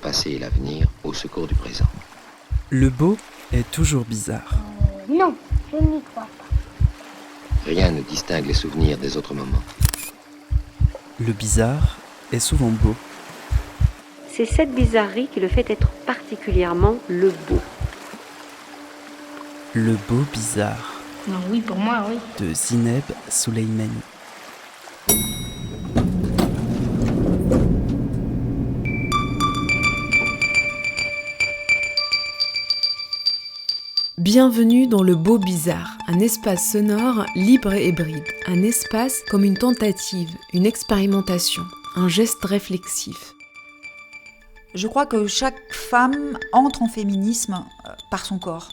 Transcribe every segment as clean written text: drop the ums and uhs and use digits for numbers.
passé et l'avenir au secours du présent. Le beau est toujours bizarre. Non, je n'y crois pas. Rien ne distingue les souvenirs des autres moments. Le bizarre est souvent beau. C'est cette bizarrerie qui le fait être particulièrement le beau. Le beau bizarre Non, oui, pour moi, oui. de Zineb Souleymani. Bienvenue dans le beau bizarre, un espace sonore libre et hybride, un espace comme une tentative, une expérimentation, un geste réflexif. Je crois que chaque femme entre en féminisme par son corps.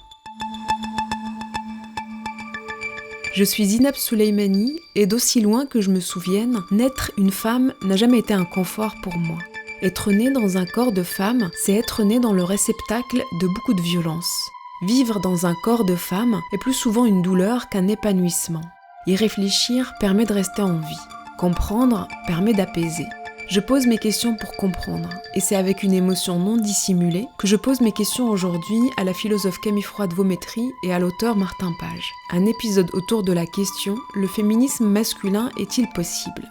Je suis Zineb Souleymani et d'aussi loin que je me souvienne, naître une femme n'a jamais été un confort pour moi. Être née dans un corps de femme, c'est être née dans le réceptacle de beaucoup de violence. Vivre dans un corps de femme est plus souvent une douleur qu'un épanouissement. Y réfléchir permet de rester en vie. Comprendre permet d'apaiser. Je pose mes questions pour comprendre, et c'est avec une émotion non dissimulée que je pose mes questions aujourd'hui à la philosophe Camille Froide-Vaumétry et à l'auteur Martin Page. Un épisode autour de la question « Le féminisme masculin est-il possible ?»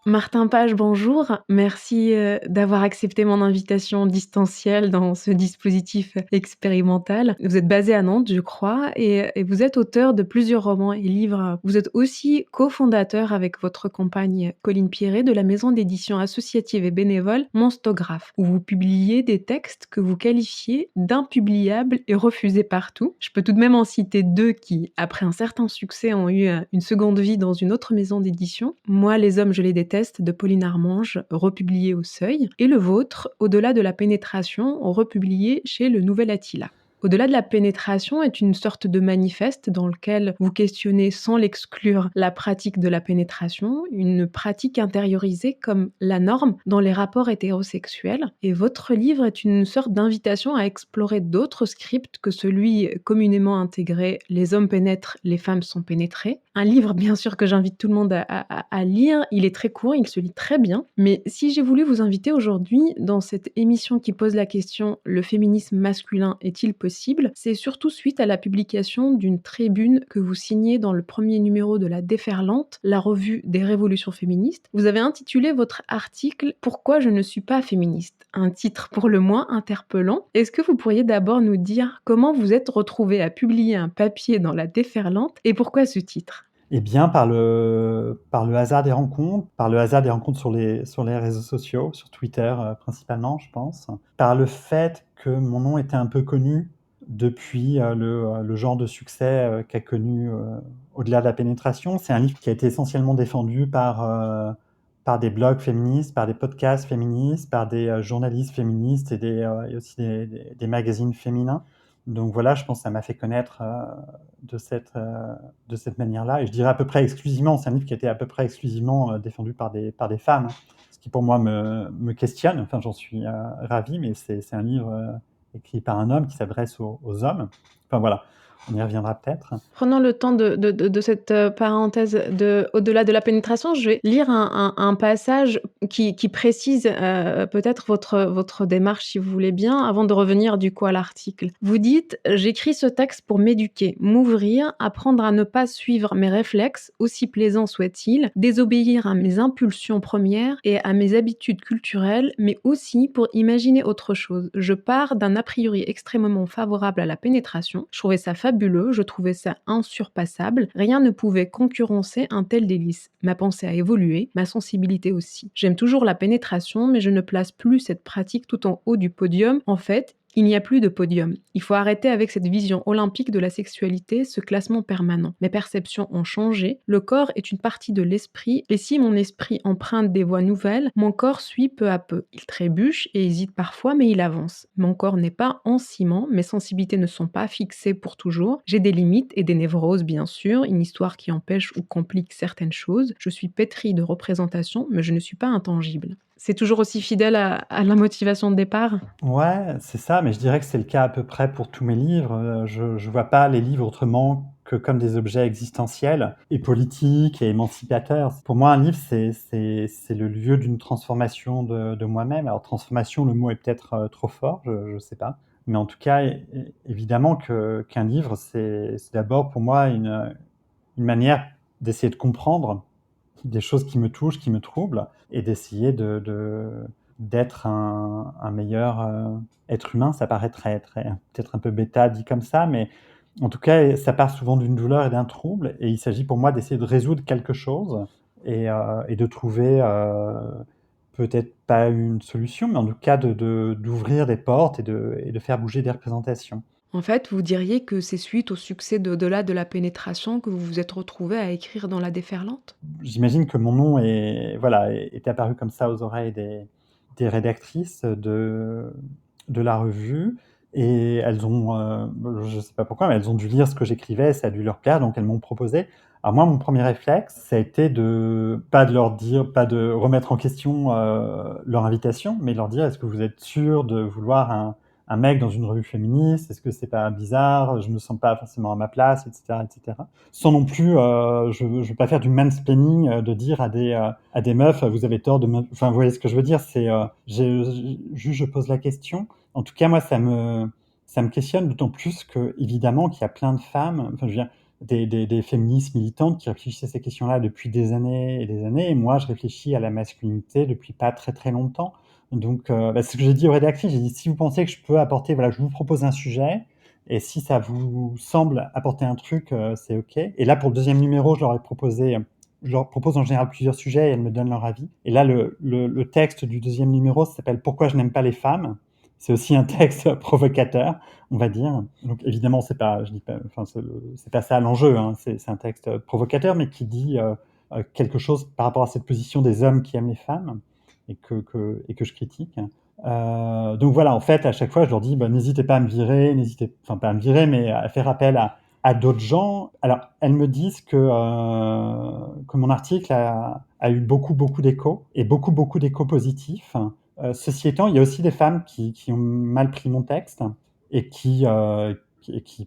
Martin Page, bonjour. Merci d'avoir accepté mon invitation distancielle dans ce dispositif expérimental. Vous êtes basé à Nantes, je crois, et vous êtes auteur de plusieurs romans et livres. Vous êtes aussi cofondateur avec votre compagne Colline Pierret de la maison d'édition associative et bénévole Monstographe, où vous publiez des textes que vous qualifiez d'impubliables et refusés partout. Je peux tout de même en citer deux qui, après un certain succès, ont eu une seconde vie dans une autre maison d'édition. Moi, les hommes, je les déteste, de Pauline Armange, republié au Seuil, et le vôtre, Au-delà de la pénétration, republié chez Le Nouvel Attila. Au-delà de la pénétration est une sorte de manifeste dans lequel vous questionnez sans l'exclure la pratique de la pénétration, une pratique intériorisée comme la norme dans les rapports hétérosexuels. Et votre livre est une sorte d'invitation à explorer d'autres scripts que celui communément intégré « Les hommes pénètrent, les femmes sont pénétrées ». Un livre, bien sûr, que j'invite tout le monde à lire. Il est très court, il se lit très bien. Mais si j'ai voulu vous inviter aujourd'hui dans cette émission qui pose la question « Le féminisme masculin est-il possible ?» c'est surtout suite à la publication d'une tribune que vous signez dans le premier numéro de La Déferlante, la revue des révolutions féministes. Vous avez intitulé votre article « Pourquoi je ne suis pas féministe ?» Un titre pour le moins interpellant. Est-ce que vous pourriez d'abord nous dire comment vous êtes retrouvé à publier un papier dans La Déferlante et pourquoi ce titre ? Eh bien, par le hasard des rencontres sur les réseaux sociaux, sur Twitter principalement, je pense. Par le fait que mon nom était un peu connu depuis le genre de succès qu'a connu Au-delà de la pénétration. C'est un livre qui a été essentiellement défendu par des blogs féministes, par des podcasts féministes, par des journalistes féministes et aussi des magazines féminins. Donc voilà, je pense que ça m'a fait connaître de cette manière-là. Et je dirais à peu près exclusivement, c'est un livre qui a été à peu près exclusivement défendu par des femmes, ce qui pour moi me questionne. Enfin, j'en suis ravi, mais c'est un livre écrit par un homme qui s'adresse aux hommes. Enfin voilà, on y reviendra peut-être. Prenons le temps de cette parenthèse au-delà de la pénétration. Je vais lire un passage qui précise peut-être votre démarche, si vous voulez bien, avant de revenir du coup à l'article. Vous dites « J'écris ce texte pour m'éduquer, m'ouvrir, apprendre à ne pas suivre mes réflexes, aussi plaisants soient-ils, désobéir à mes impulsions premières et à mes habitudes culturelles, mais aussi pour imaginer autre chose. Je pars d'un a priori extrêmement favorable à la pénétration. Je trouvais ça fabuleux, je trouvais ça insurpassable. Rien ne pouvait concurrencer un tel délice. Ma pensée a évolué, ma sensibilité aussi. J'aime toujours la pénétration, mais je ne place plus cette pratique tout en haut du podium. En fait, il n'y a plus de podium. Il faut arrêter avec cette vision olympique de la sexualité, ce classement permanent. Mes perceptions ont changé, le corps est une partie de l'esprit, et si mon esprit emprunte des voies nouvelles, mon corps suit peu à peu. Il trébuche et hésite parfois, mais il avance. Mon corps n'est pas en ciment, mes sensibilités ne sont pas fixées pour toujours. J'ai des limites et des névroses, bien sûr, une histoire qui empêche ou complique certaines choses. Je suis pétrie de représentations, mais je ne suis pas intangible. C'est toujours aussi fidèle à la motivation de départ ? Ouais, c'est ça, mais je dirais que c'est le cas à peu près pour tous mes livres. Je vois pas les livres autrement que comme des objets existentiels et politiques et émancipateurs. Pour moi, un livre, c'est le lieu d'une transformation de moi-même. Alors, transformation, le mot est peut-être trop fort, je ne sais pas. Mais en tout cas, évidemment qu'un livre, c'est d'abord pour moi une manière d'essayer de comprendre des choses qui me touchent, qui me troublent, et d'essayer d'être un meilleur être humain. Ça paraît peut-être un peu bêta dit comme ça, mais en tout cas, ça part souvent d'une douleur et d'un trouble, et il s'agit pour moi d'essayer de résoudre quelque chose et de trouver peut-être pas une solution, mais en tout cas d'ouvrir des portes et de faire bouger des représentations. En fait, vous diriez que c'est suite au succès d'Au-delà de la pénétration que vous vous êtes retrouvé à écrire dans La Déferlante? J'imagine que mon nom est apparu comme ça aux oreilles des rédactrices de la revue, et elles ont, je ne sais pas pourquoi, mais elles ont dû lire ce que j'écrivais, ça a dû leur plaire, donc elles m'ont proposé. Alors moi, mon premier réflexe, ça a été pas de remettre en question leur invitation, mais de leur dire: est-ce que vous êtes sûr de vouloir un mec dans une revue féministe? Est-ce que c'est pas bizarre? Je me sens pas forcément à ma place, etc., etc. Sans non plus, je veux pas faire du mansplaining, de dire à des meufs: vous avez tort de enfin, vous voyez ce que je veux dire? C'est, juste je pose la question. En tout cas, moi, ça me questionne, d'autant plus que évidemment qu'il y a plein de femmes, enfin, je veux dire, des féministes militantes qui réfléchissent à ces questions-là depuis des années et des années, et moi, je réfléchis à la masculinité depuis pas très, très longtemps. Donc, c'est ce que j'ai dit aux rédactrices. J'ai dit: si vous pensez que je peux apporter, voilà, je vous propose un sujet, et si ça vous semble apporter un truc, c'est OK. Et là, pour le deuxième numéro, je leur propose en général plusieurs sujets, et elles me donnent leur avis. Et là, le texte du deuxième numéro s'appelle Pourquoi je n'aime pas les femmes. C'est aussi un texte provocateur, on va dire. Donc évidemment, c'est pas ça l'enjeu, hein. C'est un texte provocateur, mais qui dit quelque chose par rapport à cette position des hommes qui aiment les femmes, et que je critique. Donc voilà, en fait, à chaque fois, je leur dis: n'hésitez pas à me virer, pas à me virer, mais à faire appel à d'autres gens. Alors, elles me disent que mon article a eu beaucoup d'échos, et beaucoup d'échos positifs. Ceci étant, il y a aussi des femmes qui ont mal pris mon texte, et qui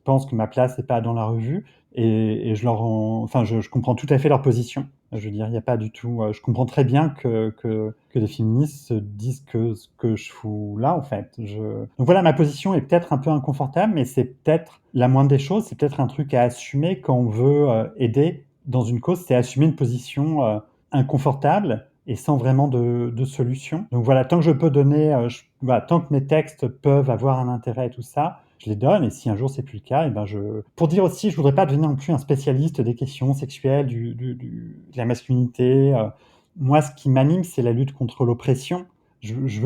pensent que ma place n'est pas dans la revue, et je comprends tout à fait leur position. Je veux dire, il n'y a pas du tout. Je comprends très bien que des féministes se disent que ce que je fous là, en fait. Donc voilà, ma position est peut-être un peu inconfortable, mais c'est peut-être la moindre des choses. C'est peut-être un truc à assumer quand on veut aider dans une cause, c'est assumer une position inconfortable et sans vraiment de solution. Donc voilà, tant que je peux donner, tant que mes textes peuvent avoir un intérêt et tout ça, je les donne, et si un jour c'est plus le cas, Pour dire aussi, je voudrais pas devenir non plus un spécialiste des questions sexuelles, de la masculinité. Moi, ce qui m'anime, c'est la lutte contre l'oppression. Je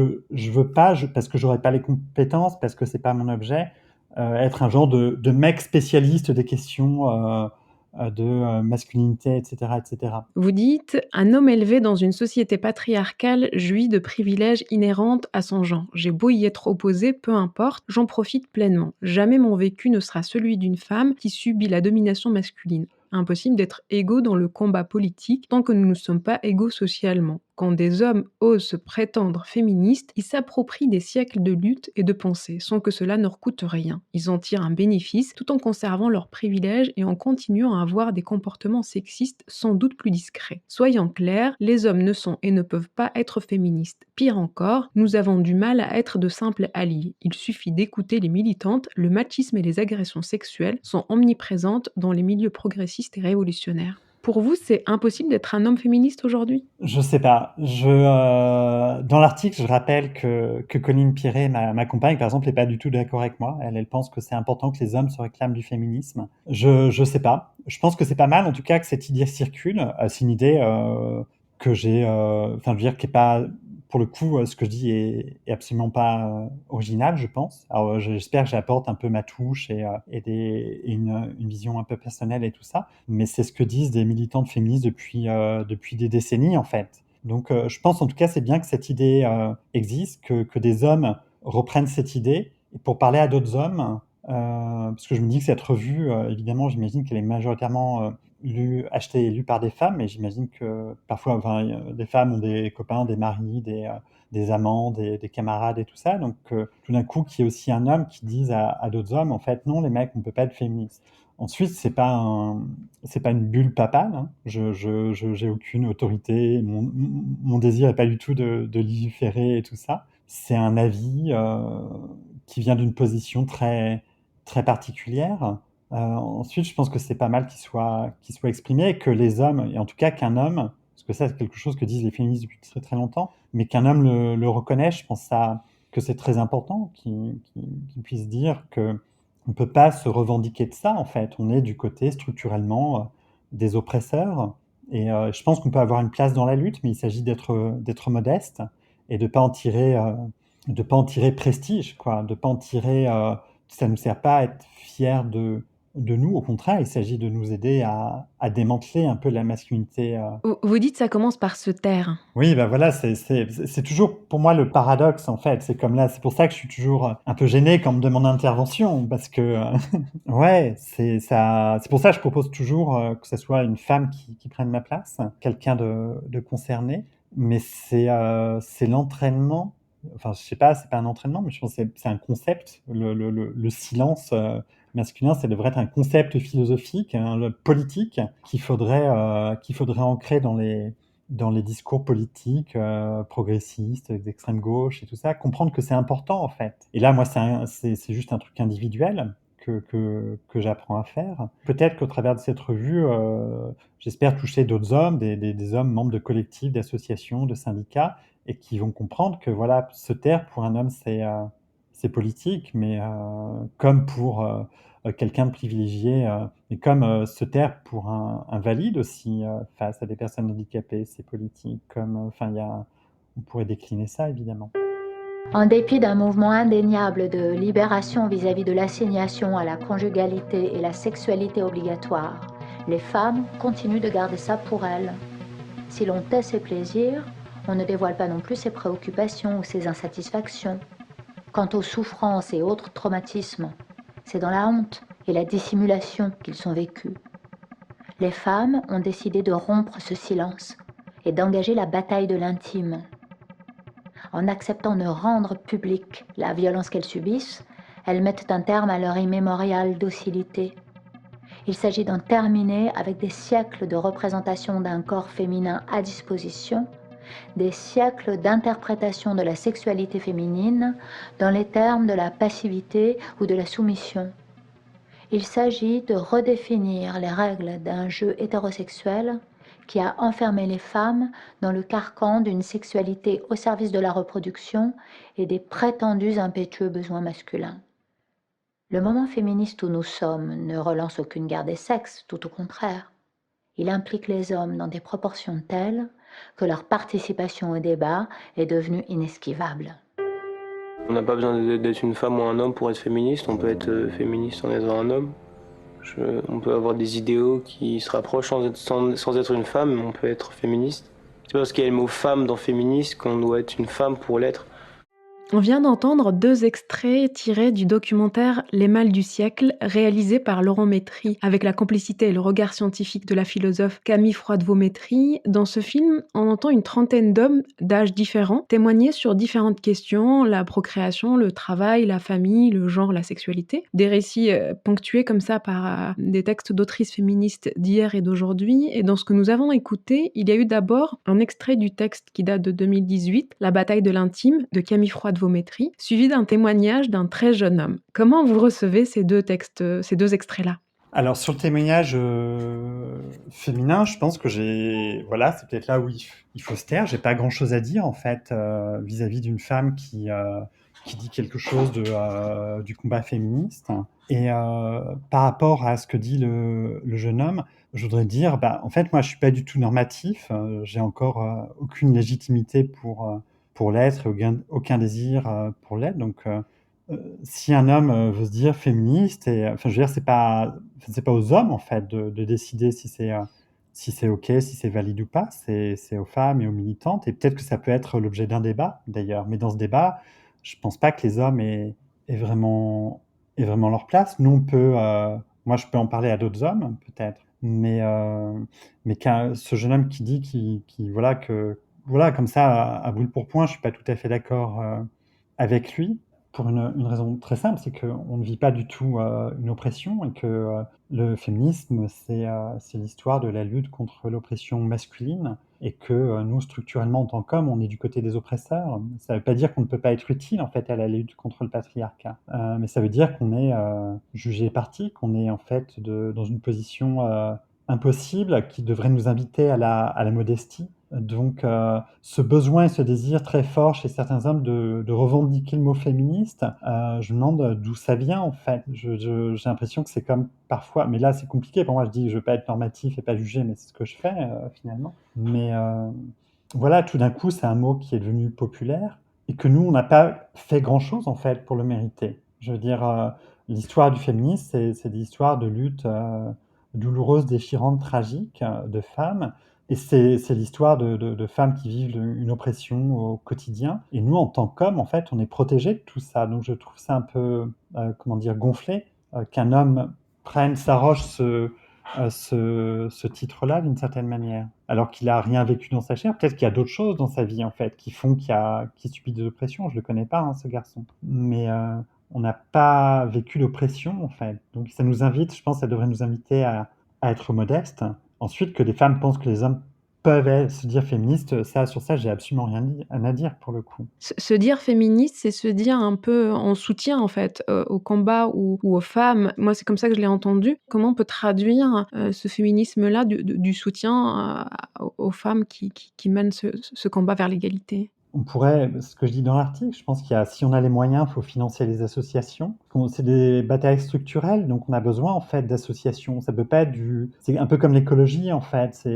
veux pas, parce que j'aurais pas les compétences, parce que c'est pas mon objet, être un genre de mec spécialiste des questions de masculinité, etc., etc. Vous dites: un homme élevé dans une société patriarcale jouit de privilèges inhérents à son genre. J'ai beau y être opposé, peu importe, j'en profite pleinement. Jamais mon vécu ne sera celui d'une femme qui subit la domination masculine. Impossible d'être égaux dans le combat politique tant que nous ne sommes pas égaux socialement. Quand des hommes osent se prétendre féministes, ils s'approprient des siècles de lutte et de pensée sans que cela ne leur coûte rien. Ils en tirent un bénéfice tout en conservant leurs privilèges et en continuant à avoir des comportements sexistes sans doute plus discrets. Soyons clairs, les hommes ne sont et ne peuvent pas être féministes. Pire encore, nous avons du mal à être de simples alliés. Il suffit d'écouter les militantes, le machisme et les agressions sexuelles sont omniprésentes dans les milieux progressistes et révolutionnaires. Pour vous, c'est impossible d'être un homme féministe aujourd'hui? Je sais pas. Dans l'article, je rappelle que Colline Piret, ma compagne, par exemple, n'est pas du tout d'accord avec moi. Elle pense que c'est important que les hommes se réclament du féminisme. Je sais pas. Je pense que c'est pas mal, en tout cas, que cette idée circule. C'est une idée que j'ai, je veux dire, qui est pas, pour le coup, ce que je dis est absolument pas original, je pense. Alors, j'espère que j'apporte un peu ma touche et une vision un peu personnelle et tout ça. Mais c'est ce que disent des militantes féministes depuis des décennies, en fait. Donc, je pense, en tout cas, c'est bien que cette idée existe, que des hommes reprennent cette idée pour parler à d'autres hommes. Parce que je me dis que cette revue, évidemment, j'imagine qu'elle est majoritairement acheté et lu par des femmes, mais j'imagine que parfois, des femmes ont des copains, des maris, des amants, des camarades et tout ça. Donc, tout d'un coup, qu'il y ait aussi un homme qui dise à d'autres hommes, en fait, non, les mecs, on peut pas être féministe. Ensuite, c'est pas une bulle papale, hein. J'ai aucune autorité. Mon désir est pas du tout de légiférer et tout ça. C'est un avis qui vient d'une position très, très particulière. Ensuite, je pense que c'est pas mal qu'il soit exprimé et que les hommes, et en tout cas qu'un homme, parce que ça, c'est quelque chose que disent les féministes depuis très, très longtemps, mais qu'un homme le reconnaisse, je pense que c'est très important qu'il puisse dire que on peut pas se revendiquer de ça, en fait. On est du côté, structurellement, des oppresseurs. Et je pense qu'on peut avoir une place dans la lutte, mais il s'agit d'être modeste et de pas en tirer prestige, quoi. De pas en tirer... ça ne nous sert pas à être fiers de nous. Au contraire, il s'agit de nous aider à démanteler un peu la masculinité. Vous dites ça commence par se taire. Oui, ben voilà, c'est toujours pour moi le paradoxe, en fait. C'est comme là, c'est pour ça que je suis toujours un peu gêné quand on me demande d'intervention, parce que ouais, c'est ça. C'est pour ça que je propose toujours que ce soit une femme qui prenne ma place, quelqu'un de concerné. Mais c'est l'entraînement. Enfin, je sais pas, c'est pas un entraînement, mais je pense que c'est un concept. Le silence masculin, ça devrait être un concept philosophique, politique, qu'il faudrait ancrer dans les discours politiques progressistes, d'extrême gauche et tout ça, comprendre que c'est important, en fait. Et là, moi, c'est juste un truc individuel que j'apprends à faire. Peut-être qu'au travers de cette revue, j'espère toucher d'autres hommes, des hommes membres de collectifs, d'associations, de syndicats, et qui vont comprendre que voilà, se taire pour un homme, c'est politique, mais comme pour quelqu'un de privilégié, et comme se taire pour un valide aussi face à des personnes handicapées, c'est politique. On pourrait décliner ça, évidemment. En dépit d'un mouvement indéniable de libération vis-à-vis de l'assignation à la conjugalité et la sexualité obligatoire, les femmes continuent de garder ça pour elles. Si l'on tait ses plaisirs, on ne dévoile pas non plus ses préoccupations ou ses insatisfactions. Quant aux souffrances et autres traumatismes, c'est dans la honte et la dissimulation qu'ils sont vécus. Les femmes ont décidé de rompre ce silence et d'engager la bataille de l'intime. En acceptant de rendre publique la violence qu'elles subissent, elles mettent un terme à leur immémoriale docilité. Il s'agit d'en terminer avec des siècles de représentation d'un corps féminin à disposition, des siècles d'interprétation de la sexualité féminine dans les termes de la passivité ou de la soumission. Il s'agit de redéfinir les règles d'un jeu hétérosexuel qui a enfermé les femmes dans le carcan d'une sexualité au service de la reproduction et des prétendus impétueux besoins masculins. Le moment féministe où nous sommes ne relance aucune guerre des sexes, tout au contraire. Il implique les hommes dans des proportions telles que leur participation au débat est devenue inesquivable. On n'a pas besoin d'être une femme ou un homme pour être féministe, on peut être féministe en étant un homme. On peut avoir des idéaux qui se rapprochent sans être une femme, mais on peut être féministe. C'est pas parce qu'il y a le mot femme dans féministe qu'on doit être une femme pour l'être. On vient d'entendre 2 extraits tirés du documentaire Les mâles du siècle, réalisé par Laurent Métry, avec la complicité et le regard scientifique de la philosophe Camille Froidevaux-Métry. Dans ce film, on entend une trentaine d'hommes d'âges différents témoigner sur différentes questions, la procréation, le travail, la famille, le genre, la sexualité. Des récits ponctués comme ça par des textes d'autrices féministes d'hier et d'aujourd'hui. Et dans ce que nous avons écouté, il y a eu d'abord un extrait du texte qui date de 2018, La bataille de l'intime, de Camille Froidevaux-Métry, suivi d'un témoignage d'un très jeune homme. Comment vous recevez ces 2 extraits-là ? Alors, sur le témoignage féminin, je pense que c'est peut-être là où il faut se taire. J'ai pas grand-chose à dire, en fait, vis-à-vis d'une femme qui dit quelque chose du combat féministe. Et par rapport à ce que dit le jeune homme, je voudrais dire, en fait, moi, je suis pas du tout normatif. J'ai encore aucune légitimité pour l'être et aucun désir pour l'être. Donc, si un homme veut se dire féministe, je veux dire, c'est pas aux hommes, en fait, de décider si c'est OK, si c'est valide ou pas. C'est aux femmes et aux militantes. Et peut-être que ça peut être l'objet d'un débat, d'ailleurs. Mais dans ce débat, je pense pas que les hommes aient vraiment leur place. Nous, moi, je peux en parler à d'autres hommes, peut-être. mais ce jeune homme qui dit voilà, comme ça, à brûle pour point, je suis pas tout à fait d'accord avec lui, pour une raison très simple, c'est qu'on ne vit pas du tout une oppression et que le féminisme, c'est l'histoire de la lutte contre l'oppression masculine et que nous, structurellement, en tant qu'hommes, on est du côté des oppresseurs. Ça ne veut pas dire qu'on ne peut pas être utile, en fait, à la lutte contre le patriarcat, mais ça veut dire qu'on est jugé parti, qu'on est, en fait, dans une position impossible qui devrait nous inviter à la modestie. Donc, ce besoin et ce désir très fort chez certains hommes de revendiquer le mot féministe, je me demande d'où ça vient, en fait. J'ai l'impression que c'est comme parfois, mais là c'est compliqué pour moi, je dis je veux pas être normatif et pas juger, mais c'est ce que je fais finalement. Mais voilà, tout d'un coup c'est un mot qui est devenu populaire et que nous on n'a pas fait grand-chose en fait pour le mériter. Je veux dire, l'histoire du féminisme, c'est des histoires de lutte douloureuses, déchirantes, tragiques de femmes. Et c'est l'histoire de femmes qui vivent une oppression au quotidien. Et nous, en tant qu'hommes, en fait, on est protégés de tout ça. Donc je trouve ça un peu, gonflé, qu'un homme s'arroge ce titre-là d'une certaine manière, alors qu'il a rien vécu dans sa chair. Peut-être qu'il y a d'autres choses dans sa vie, en fait, qui font qu'il subit des oppressions. Je le connais pas, hein, ce garçon. Mais on n'a pas vécu l'oppression, en fait. Donc ça nous invite, je pense, ça devrait nous inviter à être modestes. Ensuite, que les femmes pensent que les hommes peuvent se dire féministes, sur ça, j'ai absolument rien à dire pour le coup. Se dire féministe, c'est se dire un peu en soutien, en fait, au combat ou aux femmes. Moi, c'est comme ça que je l'ai entendu. Comment on peut traduire ce féminisme-là du soutien aux femmes qui mènent ce combat vers l'égalité? On pourrait, ce que je dis dans l'article, je pense si on a les moyens, il faut financer les associations. C'est des batailles structurelles, donc on a besoin en fait d'associations. Ça peut pas être c'est un peu comme l'écologie en fait.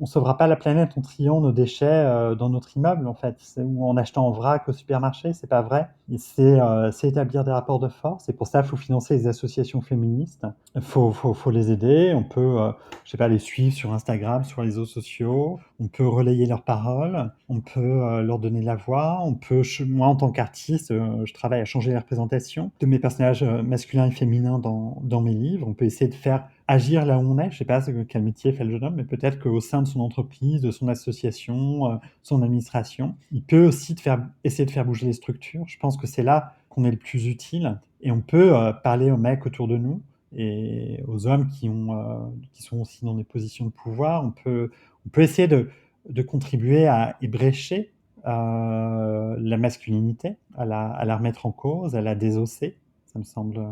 On sauvera pas la planète en triant nos déchets dans notre immeuble en fait, ou en achetant en vrac au supermarché, c'est pas vrai. C'est établir des rapports de force. Et pour ça, il faut financer les associations féministes. Il faut les aider. On peut, je sais pas, les suivre sur Instagram, sur les réseaux sociaux. On peut relayer leurs paroles. On peut leur donner la voix. Moi, en tant qu'artiste, je travaille à changer les représentations de mes personnages masculins et féminins dans mes livres. On peut essayer de faire agir là où on est. Je sais pas quel métier fait le jeune homme, mais peut-être qu'au sein de son entreprise, de son association, son administration, il peut aussi essayer de faire bouger les structures. Je pense que c'est là qu'on est le plus utile. Et on peut parler aux mecs autour de nous et aux hommes qui sont aussi dans des positions de pouvoir. On peut essayer de contribuer à ébrécher la masculinité, à la remettre en cause, à la désosser. Ça me semble...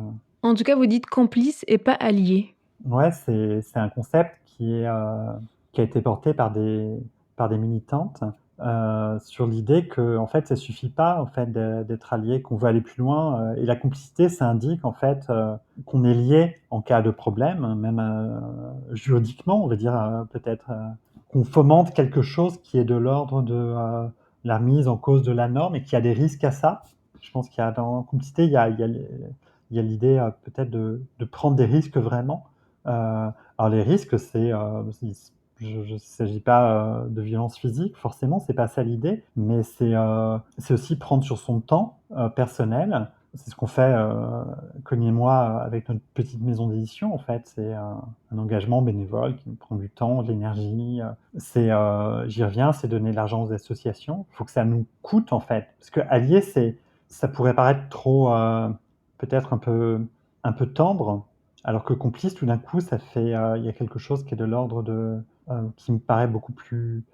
En tout cas, vous dites complice et pas allié. Ouais, c'est un concept qui a été porté par des militantes sur l'idée que en fait ça suffit pas en fait d'être allié, qu'on veut aller plus loin et la complicité, ça indique en fait qu'on est lié en cas de problème, même juridiquement, on va dire peut-être qu'on fomente quelque chose qui est de l'ordre de la mise en cause de la norme et qui a des risques à ça. Je pense qu'il y a dans la complicité, il y a l'idée peut-être de prendre des risques vraiment. Alors les risques, il ne s'agit pas de violence physique, forcément, c'est pas ça l'idée, mais c'est aussi prendre sur son temps personnel. C'est ce qu'on fait, Connie et moi, avec notre petite maison d'édition, en fait. C'est un engagement bénévole qui nous prend du temps, de l'énergie. J'y reviens, c'est donner de l'argent aux associations. Il faut que ça nous coûte, en fait. Parce que allier, ça pourrait paraître trop, peut-être un peu tendre, alors que complice, tout d'un coup, ça fait, il y a quelque chose qui est de l'ordre qui me paraît beaucoup plus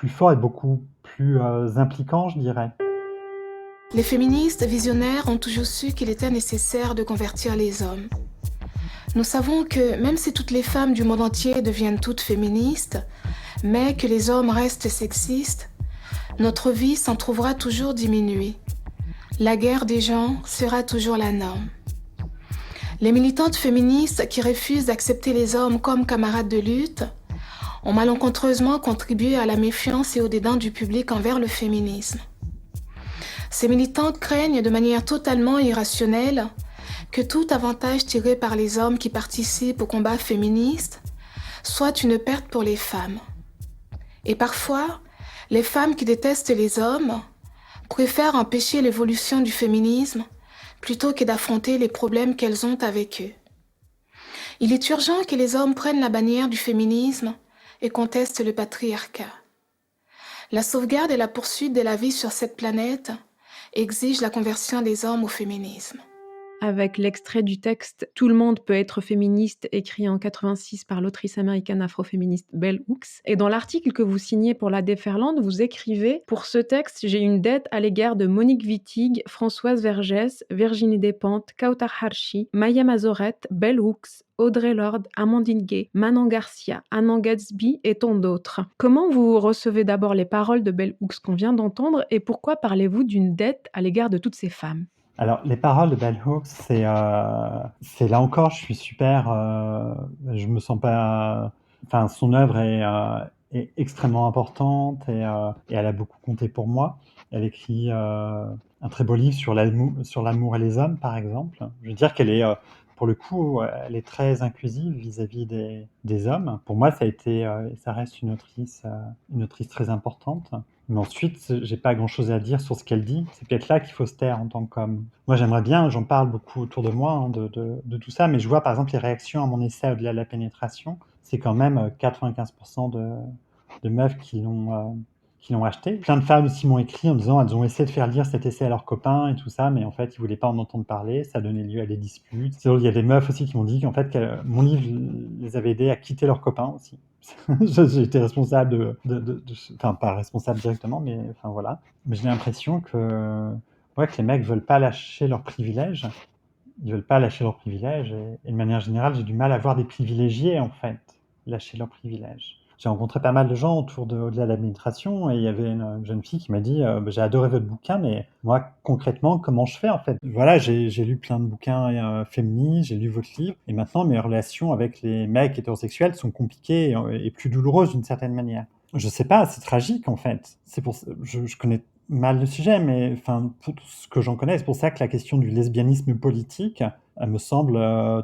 fort et beaucoup plus impliquant, je dirais. Les féministes visionnaires ont toujours su qu'il était nécessaire de convertir les hommes. Nous savons que même si toutes les femmes du monde entier deviennent toutes féministes, mais que les hommes restent sexistes, notre vie s'en trouvera toujours diminuée. La guerre des genres sera toujours la norme. Les militantes féministes qui refusent d'accepter les hommes comme camarades de lutte ont malencontreusement contribué à la méfiance et au dédain du public envers le féminisme. Ces militantes craignent de manière totalement irrationnelle que tout avantage tiré par les hommes qui participent au combat féministe soit une perte pour les femmes. Et parfois, les femmes qui détestent les hommes préfèrent empêcher l'évolution du féminisme plutôt que d'affronter les problèmes qu'elles ont avec eux. Il est urgent que les hommes prennent la bannière du féminisme et contestent le patriarcat. La sauvegarde et la poursuite de la vie sur cette planète exigent la conversion des hommes au féminisme. Avec l'extrait du texte « Tout le monde peut être féministe » écrit en 86 par l'autrice américaine afroféministe Bell Hooks. Et dans l'article que vous signez pour La Déferlante, vous écrivez « Pour ce texte, j'ai une dette à l'égard de Monique Wittig, Françoise Vergès, Virginie Despentes, Kautar Harchi, Maya Mazorette, Bell Hooks, Audre Lorde, Amandine Gay, Manon Garcia, Annan Gatsby et tant d'autres. Comment vous recevez d'abord les paroles de Bell Hooks qu'on vient d'entendre et pourquoi parlez-vous d'une dette à l'égard de toutes ces femmes ? Alors, les paroles de Bell Hooks, c'est là encore, je suis super, je me sens pas, enfin, son œuvre est extrêmement importante et elle a beaucoup compté pour moi. Elle écrit un très beau livre sur l'amour et les hommes, par exemple. Je veux dire qu'elle est, pour le coup, elle est très inclusive vis-à-vis des hommes. Pour moi, ça a été, ça reste une autrice très importante. Mais ensuite, j'ai pas grand-chose à dire sur ce qu'elle dit. C'est peut-être là qu'il faut se taire en tant qu'homme. Moi, j'aimerais bien, j'en parle beaucoup autour de moi, hein, de tout ça, mais je vois par exemple les réactions à mon essai Au-delà de la pénétration. C'est quand même 95% de meufs qui l'ont acheté. Plein de femmes aussi m'ont écrit en disant elles ont essayé de faire lire cet essai à leurs copains et tout ça, mais en fait, ils voulaient pas en entendre parler. Ça donnait lieu à des disputes. Il y a des meufs aussi qui m'ont dit qu'en fait, mon livre les avait aidés à quitter leurs copains aussi. J'ai été responsable enfin pas responsable directement, mais enfin voilà. Mais j'ai l'impression que les mecs veulent pas lâcher leurs privilèges. Ils veulent pas lâcher leurs privilèges et de manière générale, j'ai du mal à voir des privilégiés en fait lâcher leurs privilèges. J'ai rencontré pas mal de gens autour de Au-delà de la pénétration et il y avait une jeune fille qui m'a dit j'ai adoré votre bouquin, mais moi concrètement comment je fais en fait. Voilà, j'ai lu plein de bouquins féministes, j'ai lu votre livre et maintenant mes relations avec les mecs hétérosexuels sont compliquées et plus douloureuses d'une certaine manière. Je sais pas, c'est tragique en fait. Je connais mal le sujet, mais enfin pour tout ce que j'en connais, c'est pour ça que la question du lesbianisme politique elle me semble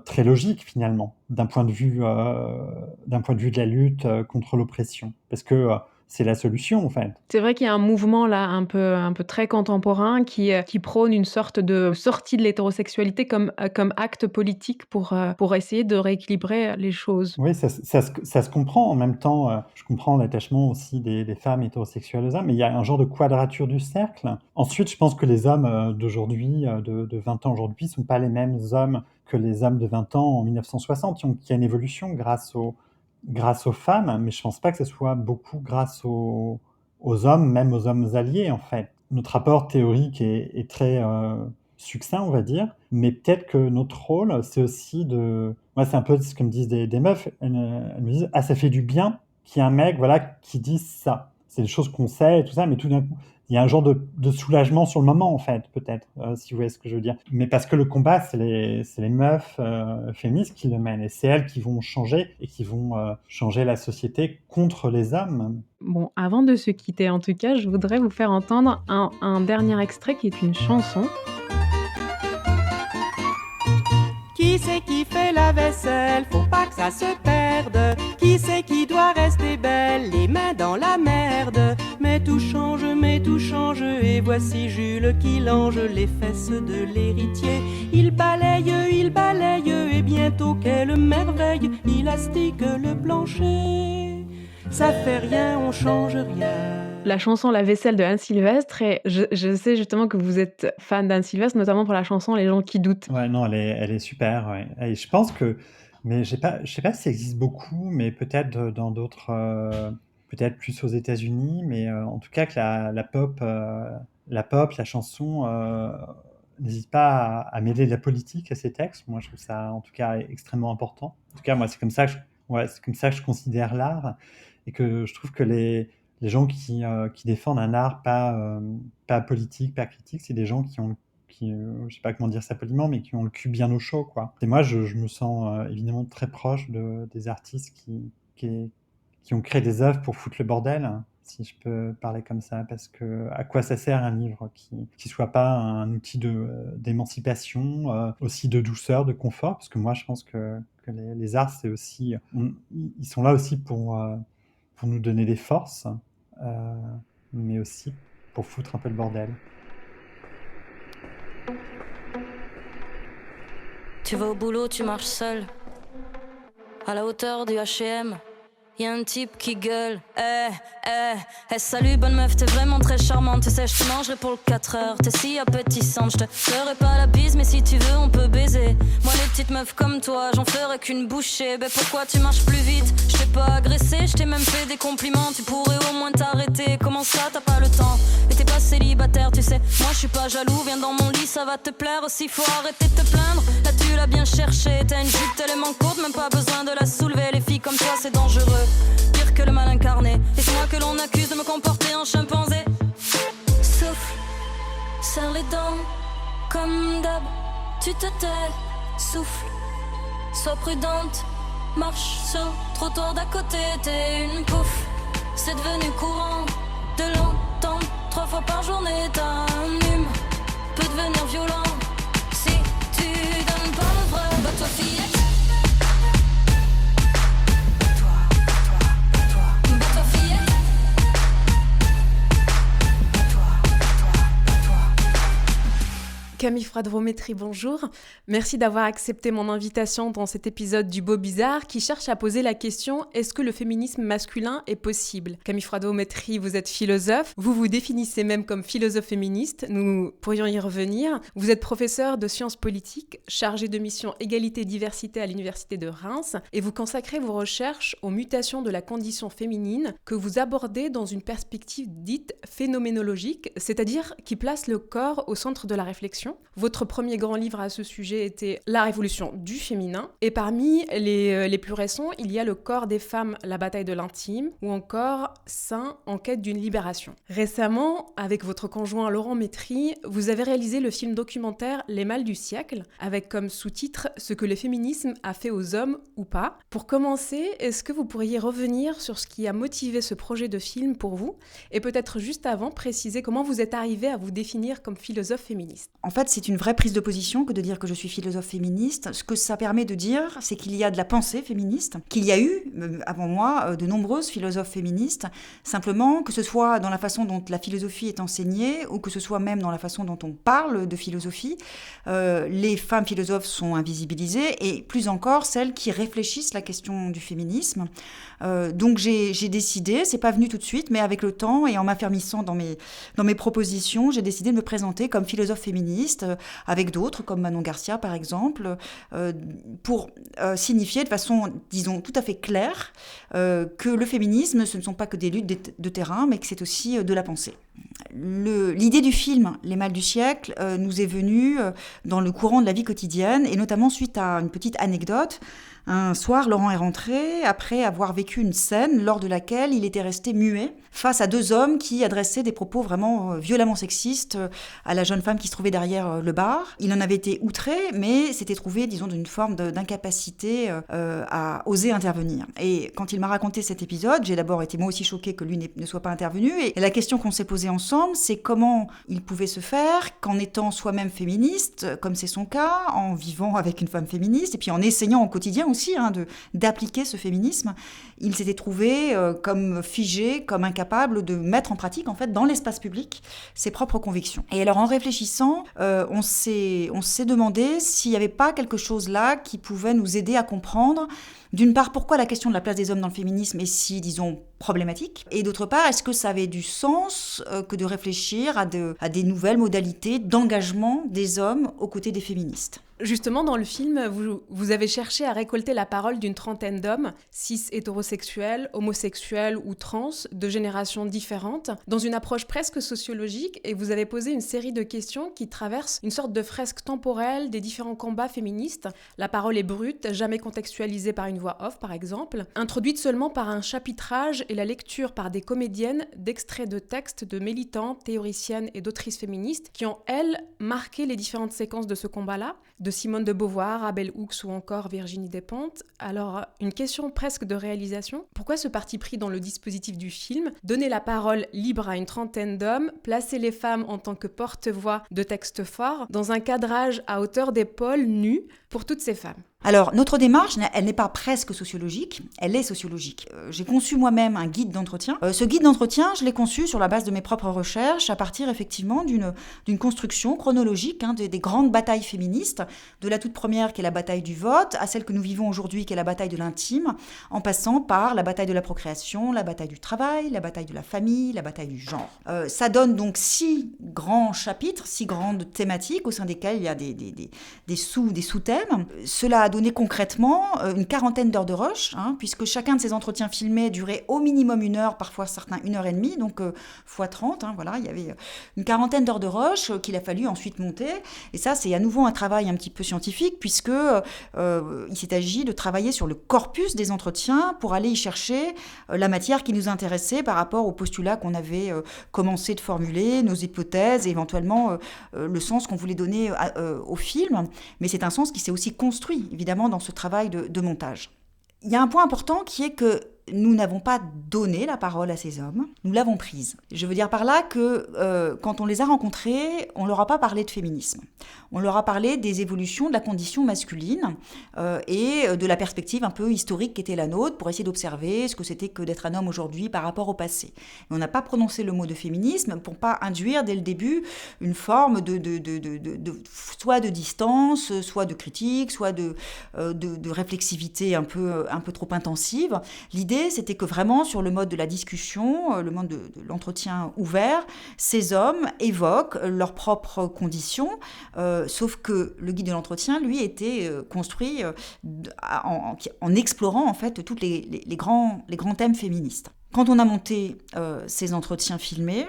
très logique finalement, d'un point de vue de la lutte contre l'oppression, parce que c'est la solution en fait. C'est vrai qu'il y a un mouvement là un peu très contemporain qui prône une sorte de sortie de l'hétérosexualité comme acte politique pour essayer de rééquilibrer les choses. Oui, ça se comprend. En même temps, je comprends l'attachement aussi des femmes hétérosexuelles aux hommes, mais il y a un genre de quadrature du cercle. Ensuite, je pense que les hommes d'aujourd'hui, de 20 ans aujourd'hui, ne sont pas les mêmes hommes que les hommes de 20 ans en 1960. Donc, il y a une évolution grâce aux femmes, mais je pense pas que ce soit beaucoup grâce aux hommes, même aux hommes alliés en fait. Notre rapport théorique est très succinct, on va dire, mais peut-être que notre rôle, c'est aussi moi, c'est un peu ce que me disent des meufs, elles me disent « Ah, ça fait du bien qu'il y ait un mec voilà, qui dise ça ». C'est des choses qu'on sait et tout ça, mais tout d'un coup, il y a un genre de soulagement sur le moment, en fait, peut-être, si vous voyez ce que je veux dire. Mais parce que le combat, c'est les meufs féministes qui le mènent. Et c'est elles qui vont changer et qui vont changer la société contre les hommes. Bon, avant de se quitter, en tout cas, je voudrais vous faire entendre un dernier extrait qui est une chanson. Qui c'est qui fait la vaisselle? Faut pas que ça se perde. Qui c'est qui doit rester belle? Les mains dans la merde. Mais tout change, et voici Jules qui lange les fesses de l'héritier. Il balaye, et bientôt quelle merveille, il astique le plancher. Ça fait rien, on change rien. La chanson La vaisselle de Anne Sylvestre, et je sais justement que vous êtes fan d'Anne Sylvestre, notamment pour la chanson Les gens qui doutent. Ouais, non, elle est super, ouais. Et je pense que, mais je sais pas si ça existe beaucoup, mais peut-être dans d'autres, peut-être plus aux États-Unis, mais en tout cas que la pop, la chanson, n'hésite pas à mêler de la politique à ses textes. Moi, je trouve ça, en tout cas, extrêmement important. En tout cas, moi, c'est comme ça que je considère l'art, et que je trouve que les gens qui défendent un art pas politique, pas critique, c'est des gens qui je sais pas comment dire ça poliment, mais qui ont le cul bien au chaud, quoi. Et moi, je me sens évidemment très proche des artistes qui ont créé des œuvres pour foutre le bordel, si je peux parler comme ça, parce que à quoi ça sert un livre qui soit pas un outil d'émancipation, aussi de douceur, de confort, parce que moi, je pense que les arts, c'est aussi, ils sont là aussi pour nous donner des forces, mais aussi pour foutre un peu le bordel. Tu vas au boulot, tu marches seul. à la hauteur du H&M. Y'a un type qui gueule, salut bonne meuf, t'es vraiment très charmante. Tu sais, je te mangerai pour le 4 heures, t'es si appétissante. Je te ferai pas la bise, mais si tu veux, on peut baiser. Moi, les petites meufs comme toi, j'en ferai qu'une bouchée. Ben pourquoi tu marches plus vite? Je t'ai pas agressé, je t'ai même fait des compliments. Tu pourrais au moins t'arrêter, comment ça t'as pas le temps? Et t'es pas célibataire, tu sais, moi je suis pas jaloux. Viens dans mon lit, ça va te plaire aussi, faut arrêter de te plaindre. Là tu l'as bien cherché, t'as une jupe tellement courte, même pas besoin de la soulever. Les filles comme toi, c'est dangereux. Pire que le mal incarné. Et c'est moi que l'on accuse de me comporter en chimpanzé. Souffle, serre les dents, comme d'hab, tu te tais. Souffle, sois prudente, marche sur le trottoir d'à côté. T'es une pouffe, c'est devenu courant de l'entendre 3 fois par journée. T'as un hume, peut devenir violent si tu donnes pas le vrai. Bah toi fillette, Camille Fradvométrie, bonjour. Merci d'avoir accepté mon invitation dans cet épisode du Beau Bizarre qui cherche à poser la question « Est-ce que le féminisme masculin est possible ?» Camille Fradvométrie, vous êtes philosophe, vous vous définissez même comme philosophe féministe, nous pourrions y revenir. Vous êtes professeur de sciences politiques, chargé de mission égalité-diversité à l'université de Reims et vous consacrez vos recherches aux mutations de la condition féminine que vous abordez dans une perspective dite phénoménologique, c'est-à-dire qui place le corps au centre de la réflexion. Votre premier grand livre à ce sujet était La révolution du féminin. Et parmi les plus récents, il y a Le corps des femmes, la bataille de l'intime, ou encore Saint en quête d'une libération. Récemment, avec votre conjoint Laurent Métry, vous avez réalisé le film documentaire Les mâles du siècle, avec comme sous-titre Ce que le féminisme a fait aux hommes ou pas. Pour commencer, est-ce que vous pourriez revenir sur ce qui a motivé ce projet de film pour vous? Et peut-être juste avant, préciser comment vous êtes arrivé à vous définir comme philosophe féministe. En fait, c'est une vraie prise de position que de dire que je suis philosophe féministe. Ce que ça permet de dire, c'est qu'il y a de la pensée féministe, qu'il y a eu, avant moi, de nombreuses philosophes féministes. Simplement, que ce soit dans la façon dont la philosophie est enseignée, ou que ce soit même dans la façon dont on parle de philosophie, les femmes philosophes sont invisibilisées, et plus encore, celles qui réfléchissent la question du féminisme. Donc j'ai décidé, c'est pas venu tout de suite, mais avec le temps, et en m'affermissant dans mes propositions, j'ai décidé de me présenter comme philosophe féministe, avec d'autres, comme Manon Garcia par exemple, pour signifier de façon, disons, tout à fait claire que le féminisme, ce ne sont pas que des luttes de terrain, mais que c'est aussi de la pensée. L'idée du film Les mâles du siècle nous est venue dans le courant de la vie quotidienne, et notamment suite à une petite anecdote. Un soir, Laurent est rentré après avoir vécu une scène lors de laquelle il était resté muet face à 2 hommes qui adressaient des propos vraiment violemment sexistes à la jeune femme qui se trouvait derrière le bar. Il en avait été outré, mais s'était trouvé, disons, d'une forme d'incapacité à oser intervenir. Et quand il m'a raconté cet épisode, j'ai d'abord été moi aussi choquée que lui ne soit pas intervenu. Et la question qu'on s'est posée ensemble, c'est comment il pouvait se faire qu'en étant soi-même féministe, comme c'est son cas, en vivant avec une femme féministe, et puis en essayant au quotidien aussi d'appliquer ce féminisme, il s'était trouvé comme figé, comme incapable de mettre en pratique, en fait, dans l'espace public, ses propres convictions. Et alors, en réfléchissant, on s'est demandé s'il n'y avait pas quelque chose là qui pouvait nous aider à comprendre, d'une part, pourquoi la question de la place des hommes dans le féminisme est si, disons, problématique, et d'autre part, est-ce que ça avait du sens que de réfléchir à des nouvelles modalités d'engagement des hommes aux côtés des féministes. Justement, dans le film, vous avez cherché à récolter la parole d'une trentaine d'hommes, cis hétérosexuels, homosexuels ou trans, de générations différentes, dans une approche presque sociologique, et vous avez posé une série de questions qui traversent une sorte de fresque temporelle des différents combats féministes. La parole est brute, jamais contextualisée par une voix off, par exemple, introduite seulement par un chapitrage et la lecture par des comédiennes d'extraits de textes de militantes, théoriciennes et d'autrices féministes qui ont, elles, marqué les différentes séquences de ce combat-là, de Simone de Beauvoir à Bell Hooks ou encore Virginie Despentes. Alors, une question presque de réalisation. Pourquoi ce parti pris dans le dispositif du film? Donner la parole libre à une trentaine d'hommes, placer les femmes en tant que porte-voix de textes forts, dans un cadrage à hauteur d'épaule nue pour toutes ces femmes. Alors, notre démarche, elle n'est pas presque sociologique, elle est sociologique. J'ai conçu moi-même un guide d'entretien. Ce guide d'entretien, je l'ai conçu sur la base de mes propres recherches, à partir effectivement d'une construction chronologique des grandes batailles féministes, de la toute première qui est la bataille du vote, à celle que nous vivons aujourd'hui qui est la bataille de l'intime, en passant par la bataille de la procréation, la bataille du travail, la bataille de la famille, la bataille du genre. Ça donne donc 6 grands chapitres, 6 grandes thématiques au sein desquelles il y a des sous-thèmes. Cela a donné concrètement une 40aine d'heures de rush, puisque chacun de ces entretiens filmés durait au minimum 1 heure, parfois certains 1h30, donc x 30, il y avait une 40aine d'heures de rush qu'il a fallu ensuite monter. Et ça, c'est à nouveau un travail un petit peu scientifique, puisque il s'est agi de travailler sur le corpus des entretiens pour aller y chercher la matière qui nous intéressait par rapport aux postulats qu'on avait commencé de formuler, nos hypothèses et éventuellement le sens qu'on voulait donner au film. Mais c'est un sens qui s'est aussi construit, évidemment, dans ce travail de montage. Il y a un point important qui est que nous n'avons pas donné la parole à ces hommes, nous l'avons prise. Je veux dire par là que quand on les a rencontrés, on ne leur a pas parlé de féminisme. On leur a parlé des évolutions de la condition masculine et de la perspective un peu historique qui était la nôtre pour essayer d'observer ce que c'était que d'être un homme aujourd'hui par rapport au passé. Et on n'a pas prononcé le mot de féminisme pour ne pas induire dès le début une forme soit de distance, soit de critique, soit de réflexivité un peu trop intensive. L'idée, c'était que vraiment, sur le mode de la discussion, le mode de l'entretien ouvert, ces hommes évoquent leurs propres conditions, sauf que le guide de l'entretien, lui, était construit en explorant en fait tous les grands thèmes féministes. Quand on a monté ces entretiens filmés,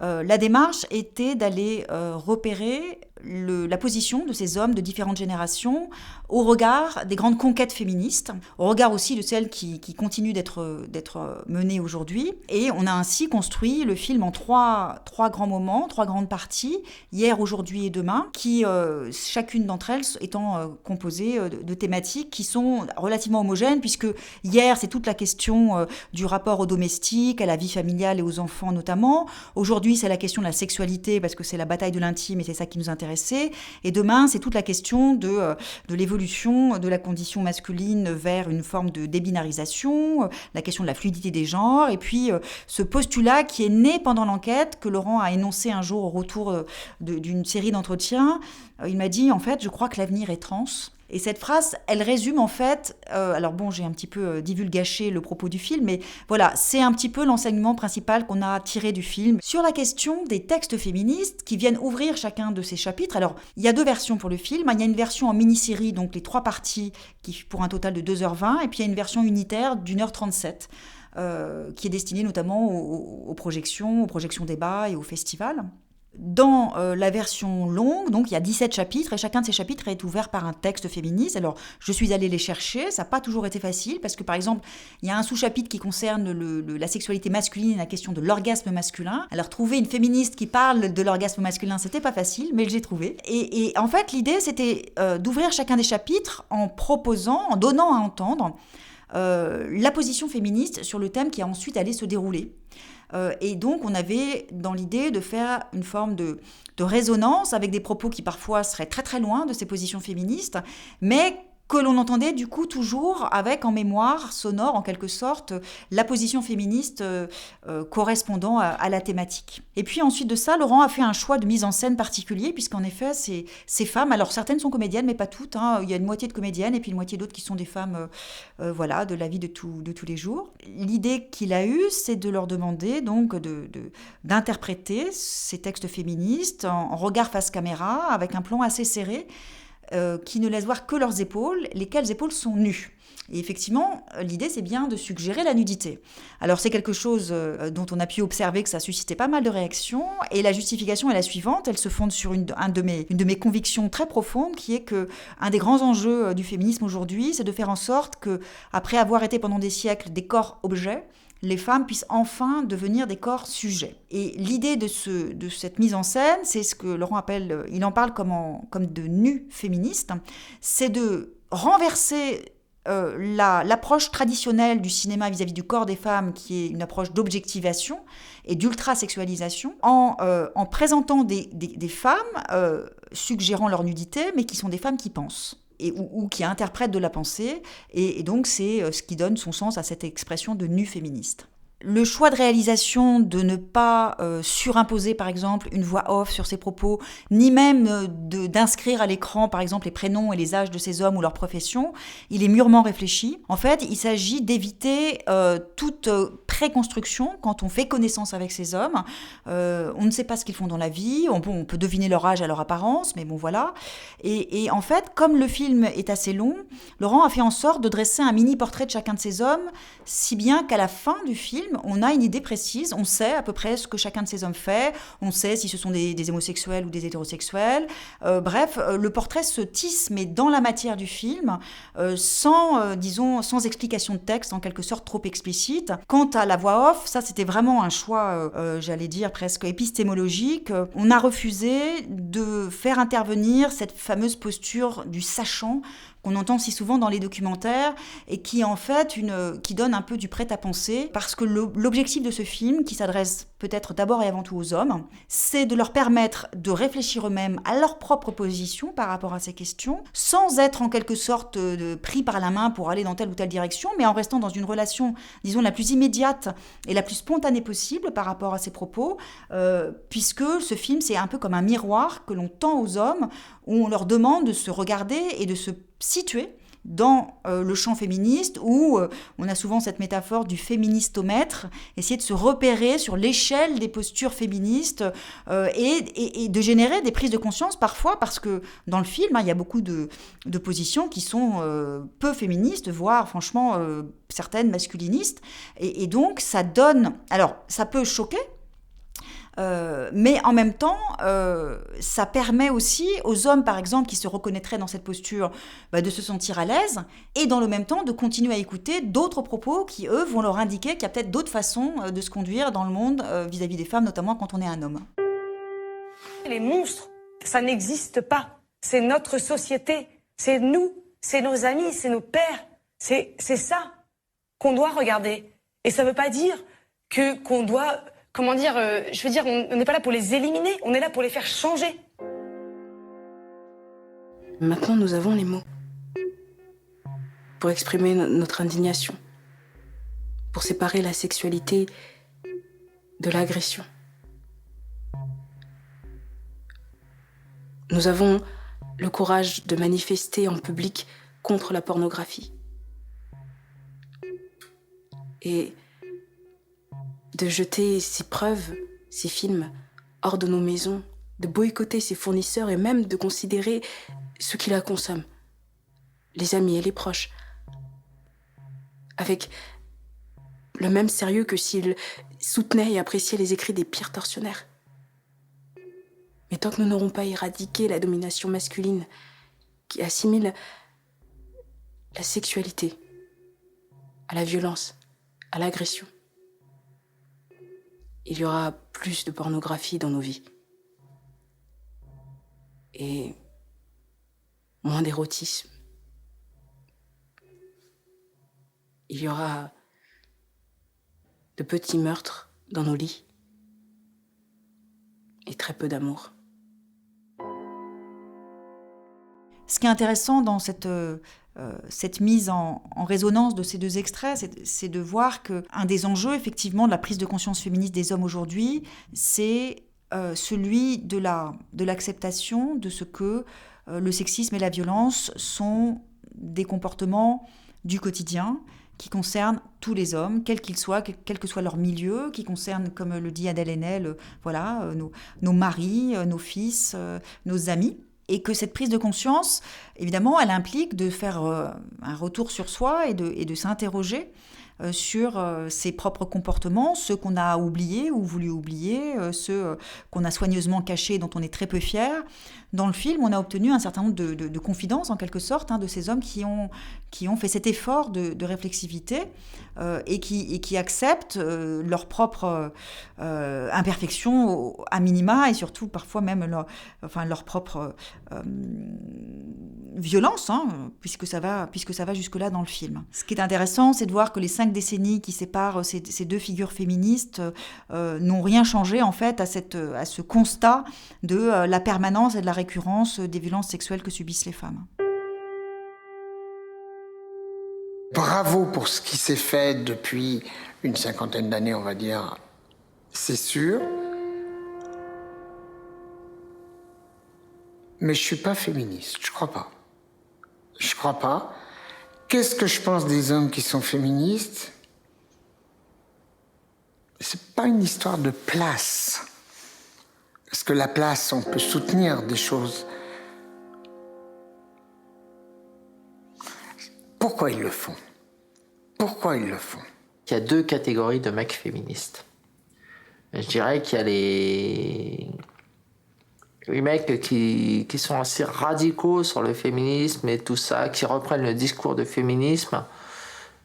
la démarche était d'aller repérer la position de ces hommes de différentes générations au regard des grandes conquêtes féministes, au regard aussi de celles qui continuent d'être menées aujourd'hui. Et on a ainsi construit le film en trois grands moments, 3 grandes parties, hier, aujourd'hui et demain, qui, chacune d'entre elles étant composée de thématiques qui sont relativement homogènes, puisque hier, c'est toute la question du rapport au domestique, à la vie familiale et aux enfants notamment. Aujourd'hui, c'est la question de la sexualité, parce que c'est la bataille de l'intime et c'est ça qui nous intéresse. Et demain, c'est toute la question de l'évolution de la condition masculine vers une forme de débinarisation, la question de la fluidité des genres, et puis ce postulat qui est né pendant l'enquête, que Laurent a énoncé un jour au retour d'une série d'entretiens. Il m'a dit, en fait, je crois que l'avenir est trans. Et cette phrase, elle résume en fait, alors bon, j'ai un petit peu divulgaché le propos du film, mais voilà, c'est un petit peu l'enseignement principal qu'on a tiré du film sur la question des textes féministes qui viennent ouvrir chacun de ces chapitres. Alors, il y a 2 versions pour le film. Il y a une version en mini-série, donc les 3 parties, qui pour un total de 2h20, et puis il y a une version unitaire d'1h37, qui est destinée notamment aux projections débats et aux festivals. Dans la version longue, donc il y a 17 chapitres et chacun de ces chapitres est ouvert par un texte féministe. Alors je suis allée les chercher, ça n'a pas toujours été facile parce que par exemple il y a un sous-chapitre qui concerne la sexualité masculine et la question de l'orgasme masculin. Alors trouver une féministe qui parle de l'orgasme masculin, c'était pas facile, mais j'ai trouvé. Et en fait l'idée c'était d'ouvrir chacun des chapitres en proposant, en donnant à entendre la position féministe sur le thème qui a ensuite allé se dérouler. Et donc, on avait dans l'idée de faire une forme de résonance avec des propos qui parfois seraient très très loin de ces positions féministes, mais que l'on entendait du coup toujours avec en mémoire sonore en quelque sorte la position féministe correspondant à la thématique. Et puis ensuite de ça, Laurent a fait un choix de mise en scène particulier puisqu'en effet ces femmes, alors certaines sont comédiennes mais pas toutes, il y a une moitié de comédiennes et puis une moitié d'autres qui sont des femmes de la vie de tous les jours. L'idée qu'il a eue, c'est de leur demander donc d'interpréter ces textes féministes en regard face caméra avec un plan assez serré qui ne laissent voir que leurs épaules, lesquelles épaules sont nues. Et effectivement, l'idée, c'est bien de suggérer la nudité. Alors, c'est quelque chose dont on a pu observer que ça suscitait pas mal de réactions. Et la justification est la suivante. Elle se fonde sur une de mes convictions très profondes, qui est que un des grands enjeux du féminisme aujourd'hui, c'est de faire en sorte que, après avoir été pendant des siècles des corps objets, les femmes puissent enfin devenir des corps sujets. Et l'idée de cette mise en scène, c'est ce que Laurent appelle, il en parle comme de nu féministe, c'est de renverser l'approche traditionnelle du cinéma vis-à-vis du corps des femmes, qui est une approche d'objectivation et d'ultra-sexualisation, en présentant des femmes suggérant leur nudité, mais qui sont des femmes qui pensent. ou qui interprète de la pensée, et donc c'est ce qui donne son sens à cette expression de nu féministe. Le choix de réalisation de ne pas surimposer, par exemple, une voix off sur ses propos, ni même d'inscrire à l'écran, par exemple, les prénoms et les âges de ces hommes ou leur profession, il est mûrement réfléchi. En fait, il s'agit d'éviter toute préconstruction quand on fait connaissance avec ces hommes. On ne sait pas ce qu'ils font dans la vie, on peut deviner leur âge à leur apparence, mais bon, voilà. Et en fait, comme le film est assez long, Laurent a fait en sorte de dresser un mini-portrait de chacun de ces hommes, si bien qu'à la fin du film, on a une idée précise, on sait à peu près ce que chacun de ces hommes fait, on sait si ce sont des homosexuels ou des hétérosexuels. Bref, le portrait se tisse, mais dans la matière du film, sans explication de texte, en quelque sorte trop explicite. Quant à la voix off, ça c'était vraiment un choix, j'allais dire presque épistémologique. On a refusé de faire intervenir cette fameuse posture du sachant qu'on entend si souvent dans les documentaires et qui en fait qui donne un peu du prêt-à-penser, parce que l'objectif de ce film, qui s'adresse peut-être d'abord et avant tout aux hommes, c'est de leur permettre de réfléchir eux-mêmes à leur propre position par rapport à ces questions, sans être en quelque sorte pris par la main pour aller dans telle ou telle direction, mais en restant dans une relation, disons, la plus immédiate et la plus spontanée possible par rapport à ces propos, puisque ce film, c'est un peu comme un miroir que l'on tend aux hommes, où on leur demande de se regarder et de se situer dans le champ féministe, où on a souvent cette métaphore du féministomètre, essayer de se repérer sur l'échelle des postures féministes et de générer des prises de conscience parfois, parce que dans le film, il y a beaucoup de positions qui sont peu féministes, voire franchement certaines masculinistes, et donc ça donne... Alors, ça peut choquer, mais en même temps, ça permet aussi aux hommes, par exemple, qui se reconnaîtraient dans cette posture, de se sentir à l'aise, et dans le même temps de continuer à écouter d'autres propos qui, eux, vont leur indiquer qu'il y a peut-être d'autres façons de se conduire dans le monde vis-à-vis des femmes, notamment quand on est un homme. Les monstres, ça n'existe pas. C'est notre société, c'est nous, c'est nos amis, c'est nos pères. C'est ça qu'on doit regarder. Et ça ne veut pas dire qu'on doit... Comment dire, on n'est pas là pour les éliminer, on est là pour les faire changer. Maintenant, nous avons les mots pour exprimer notre indignation, pour séparer la sexualité de l'agression. Nous avons le courage de manifester en public contre la pornographie. Et de jeter ces preuves, ces films, hors de nos maisons, de boycotter ses fournisseurs et même de considérer ceux qui la consomment, les amis et les proches, avec le même sérieux que s'ils soutenaient et appréciaient les écrits des pires tortionnaires. Mais tant que nous n'aurons pas éradiqué la domination masculine qui assimile la sexualité à la violence, à l'agression, il y aura plus de pornographie dans nos vies. Et moins d'érotisme. Il y aura de petits meurtres dans nos lits. Et très peu d'amour. Ce qui est intéressant dans cette mise en résonance de ces deux extraits, c'est de voir qu'un des enjeux, effectivement, de la prise de conscience féministe des hommes aujourd'hui, c'est celui de l'acceptation de ce que le sexisme et la violence sont des comportements du quotidien qui concernent tous les hommes, quels qu'ils soient, quel que soit leur milieu, qui concernent, comme le dit Adèle Haenel, nos maris, nos fils, nos amis. Et que cette prise de conscience, évidemment, elle implique de faire un retour sur soi et de s'interroger sur ses propres comportements, ceux qu'on a oubliés ou voulu oublier, ceux qu'on a soigneusement cachés, dont on est très peu fier. Dans le film, on a obtenu un certain nombre de confidences, en quelque sorte, de ces hommes qui ont fait cet effort de réflexivité et qui acceptent leur propre imperfection à minima, et surtout parfois même leur propre violence, puisque ça va jusque-là dans le film. Ce qui est intéressant, c'est de voir que les 5 décennies qui séparent ces deux figures féministes n'ont rien changé en fait à ce constat de la permanence et de la récurrence des violences sexuelles que subissent les femmes. Bravo pour ce qui s'est fait depuis une 50aine d'années, on va dire, c'est sûr. Mais je suis pas féministe, je crois pas. Je crois pas. Qu'est-ce que je pense des hommes qui sont féministes ? C'est pas une histoire de place. Parce que la place, on peut soutenir des choses. Pourquoi ils le font ? Pourquoi ils le font ? Il y a deux catégories de mecs féministes. Je dirais qu'il y a les mecs qui sont assez radicaux sur le féminisme et tout ça, qui reprennent le discours de féminisme,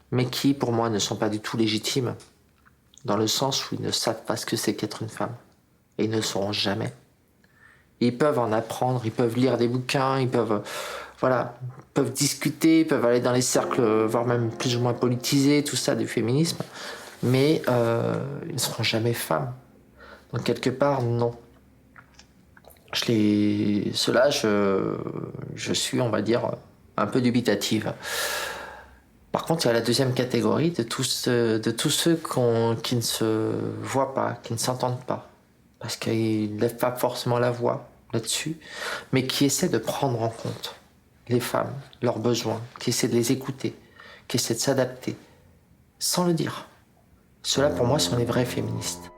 mais qui, pour moi, ne sont pas du tout légitimes, dans le sens où ils ne savent pas ce que c'est qu'être une femme. Et ils ne le sauront jamais. Ils peuvent en apprendre, ils peuvent lire des bouquins, ils peuvent discuter, ils peuvent aller dans les cercles, voire même plus ou moins politisés, tout ça, du féminisme, mais ils ne seront jamais femmes. Donc quelque part, non. Cela, je suis, on va dire, un peu dubitative. Par contre, il y a la deuxième catégorie de tous ceux qui ne se voient pas, qui ne s'entendent pas, parce qu'ils ne lèvent pas forcément la voix là-dessus, mais qui essaient de prendre en compte les femmes, leurs besoins, qui essaient de les écouter, qui essaient de s'adapter, sans le dire. Ceux-là, pour moi, sont les vrais féministes.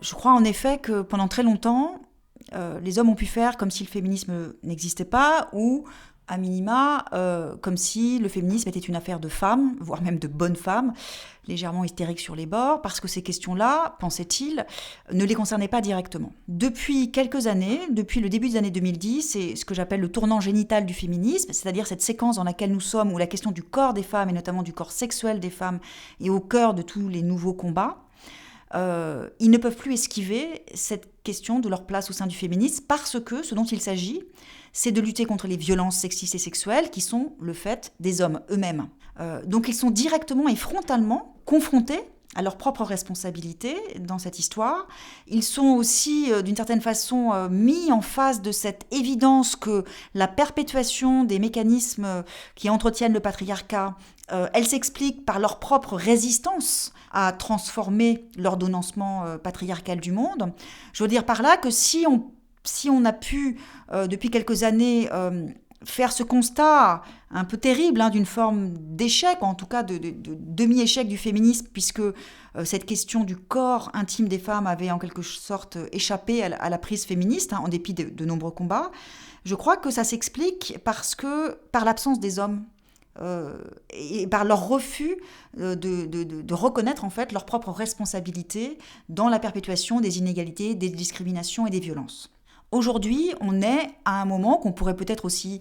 Je crois en effet que pendant très longtemps, les hommes ont pu faire comme si le féminisme n'existait pas, ou à minima, comme si le féminisme était une affaire de femmes, voire même de bonnes femmes, légèrement hystériques sur les bords, parce que ces questions-là, pensait-il, ne les concernaient pas directement. Depuis quelques années, depuis le début des années 2010, c'est ce que j'appelle le tournant génital du féminisme, c'est-à-dire cette séquence dans laquelle nous sommes, où la question du corps des femmes, et notamment du corps sexuel des femmes, est au cœur de tous les nouveaux combats. Ils ne peuvent plus esquiver cette question de leur place au sein du féminisme, parce que ce dont il s'agit, c'est de lutter contre les violences sexistes et sexuelles qui sont le fait des hommes eux-mêmes. Donc ils sont directement et frontalement confrontés à leur propre responsabilité dans cette histoire. Ils sont aussi, d'une certaine façon, mis en face de cette évidence que la perpétuation des mécanismes qui entretiennent le patriarcat, elle s'explique par leur propre résistance à transformer l'ordonnancement patriarcal du monde. Je veux dire par là que si on a pu, depuis quelques années, faire ce constat un peu terrible d'une forme d'échec, en tout cas de demi-échec du féminisme, puisque cette question du corps intime des femmes avait en quelque sorte échappé à la prise féministe, en dépit de nombreux combats, je crois que ça s'explique par l'absence des hommes. Et par leur refus de reconnaître en fait leur propre responsabilité dans la perpétuation des inégalités, des discriminations et des violences. Aujourd'hui, on est à un moment qu'on pourrait peut-être aussi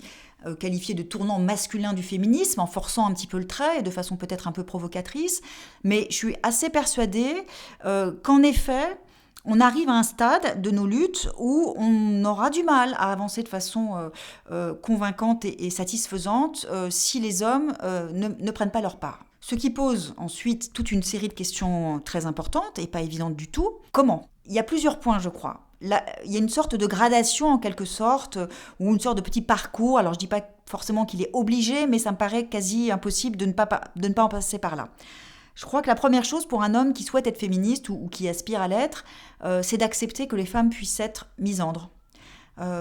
qualifier de tournant masculin du féminisme, en forçant un petit peu le trait, et de façon peut-être un peu provocatrice, mais je suis assez persuadée qu'en effet, on arrive à un stade de nos luttes où on aura du mal à avancer de façon convaincante et satisfaisante si les hommes ne prennent pas leur part. Ce qui pose ensuite toute une série de questions très importantes et pas évidentes du tout. Comment ? Il y a plusieurs points, je crois. Là, il y a une sorte de gradation en quelque sorte, ou une sorte de petit parcours. Alors je ne dis pas forcément qu'il est obligé, mais ça me paraît quasi impossible de ne pas en passer par là. Je crois que la première chose pour un homme qui souhaite être féministe ou qui aspire à l'être, c'est d'accepter que les femmes puissent être misandres.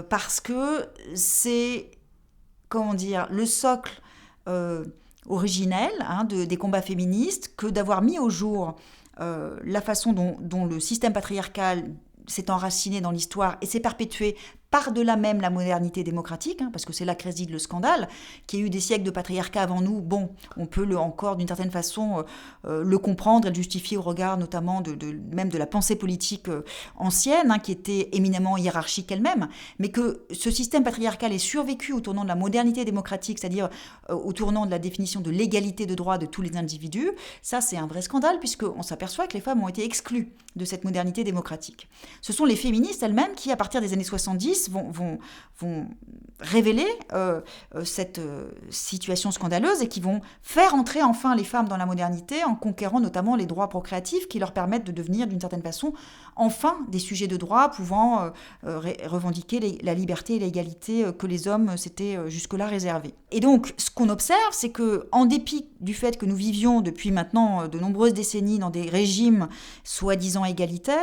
Parce que c'est, le socle originel des combats féministes que d'avoir mis au jour la façon dont le système patriarcal s'est enraciné dans l'histoire et s'est perpétué par-delà même la modernité démocratique, parce que c'est là que réside le scandale, qu'il y a eu des siècles de patriarcat avant nous. Bon, on peut encore d'une certaine façon le comprendre et le justifier au regard notamment même de la pensée politique ancienne, qui était éminemment hiérarchique elle-même, mais que ce système patriarcal ait survécu au tournant de la modernité démocratique, c'est-à-dire au tournant de la définition de l'égalité de droits de tous les individus, ça c'est un vrai scandale, puisqu'on s'aperçoit que les femmes ont été exclues de cette modernité démocratique. Ce sont les féministes elles-mêmes qui, à partir des années 70, féministes vont révéler cette situation scandaleuse et qui vont faire entrer enfin les femmes dans la modernité en conquérant notamment les droits procréatifs qui leur permettent de devenir d'une certaine façon enfin des sujets de droit pouvant revendiquer la liberté et l'égalité que les hommes s'étaient jusque-là réservés. Et donc ce qu'on observe, c'est que en dépit du fait que nous vivions depuis maintenant de nombreuses décennies dans des régimes soi-disant égalitaires,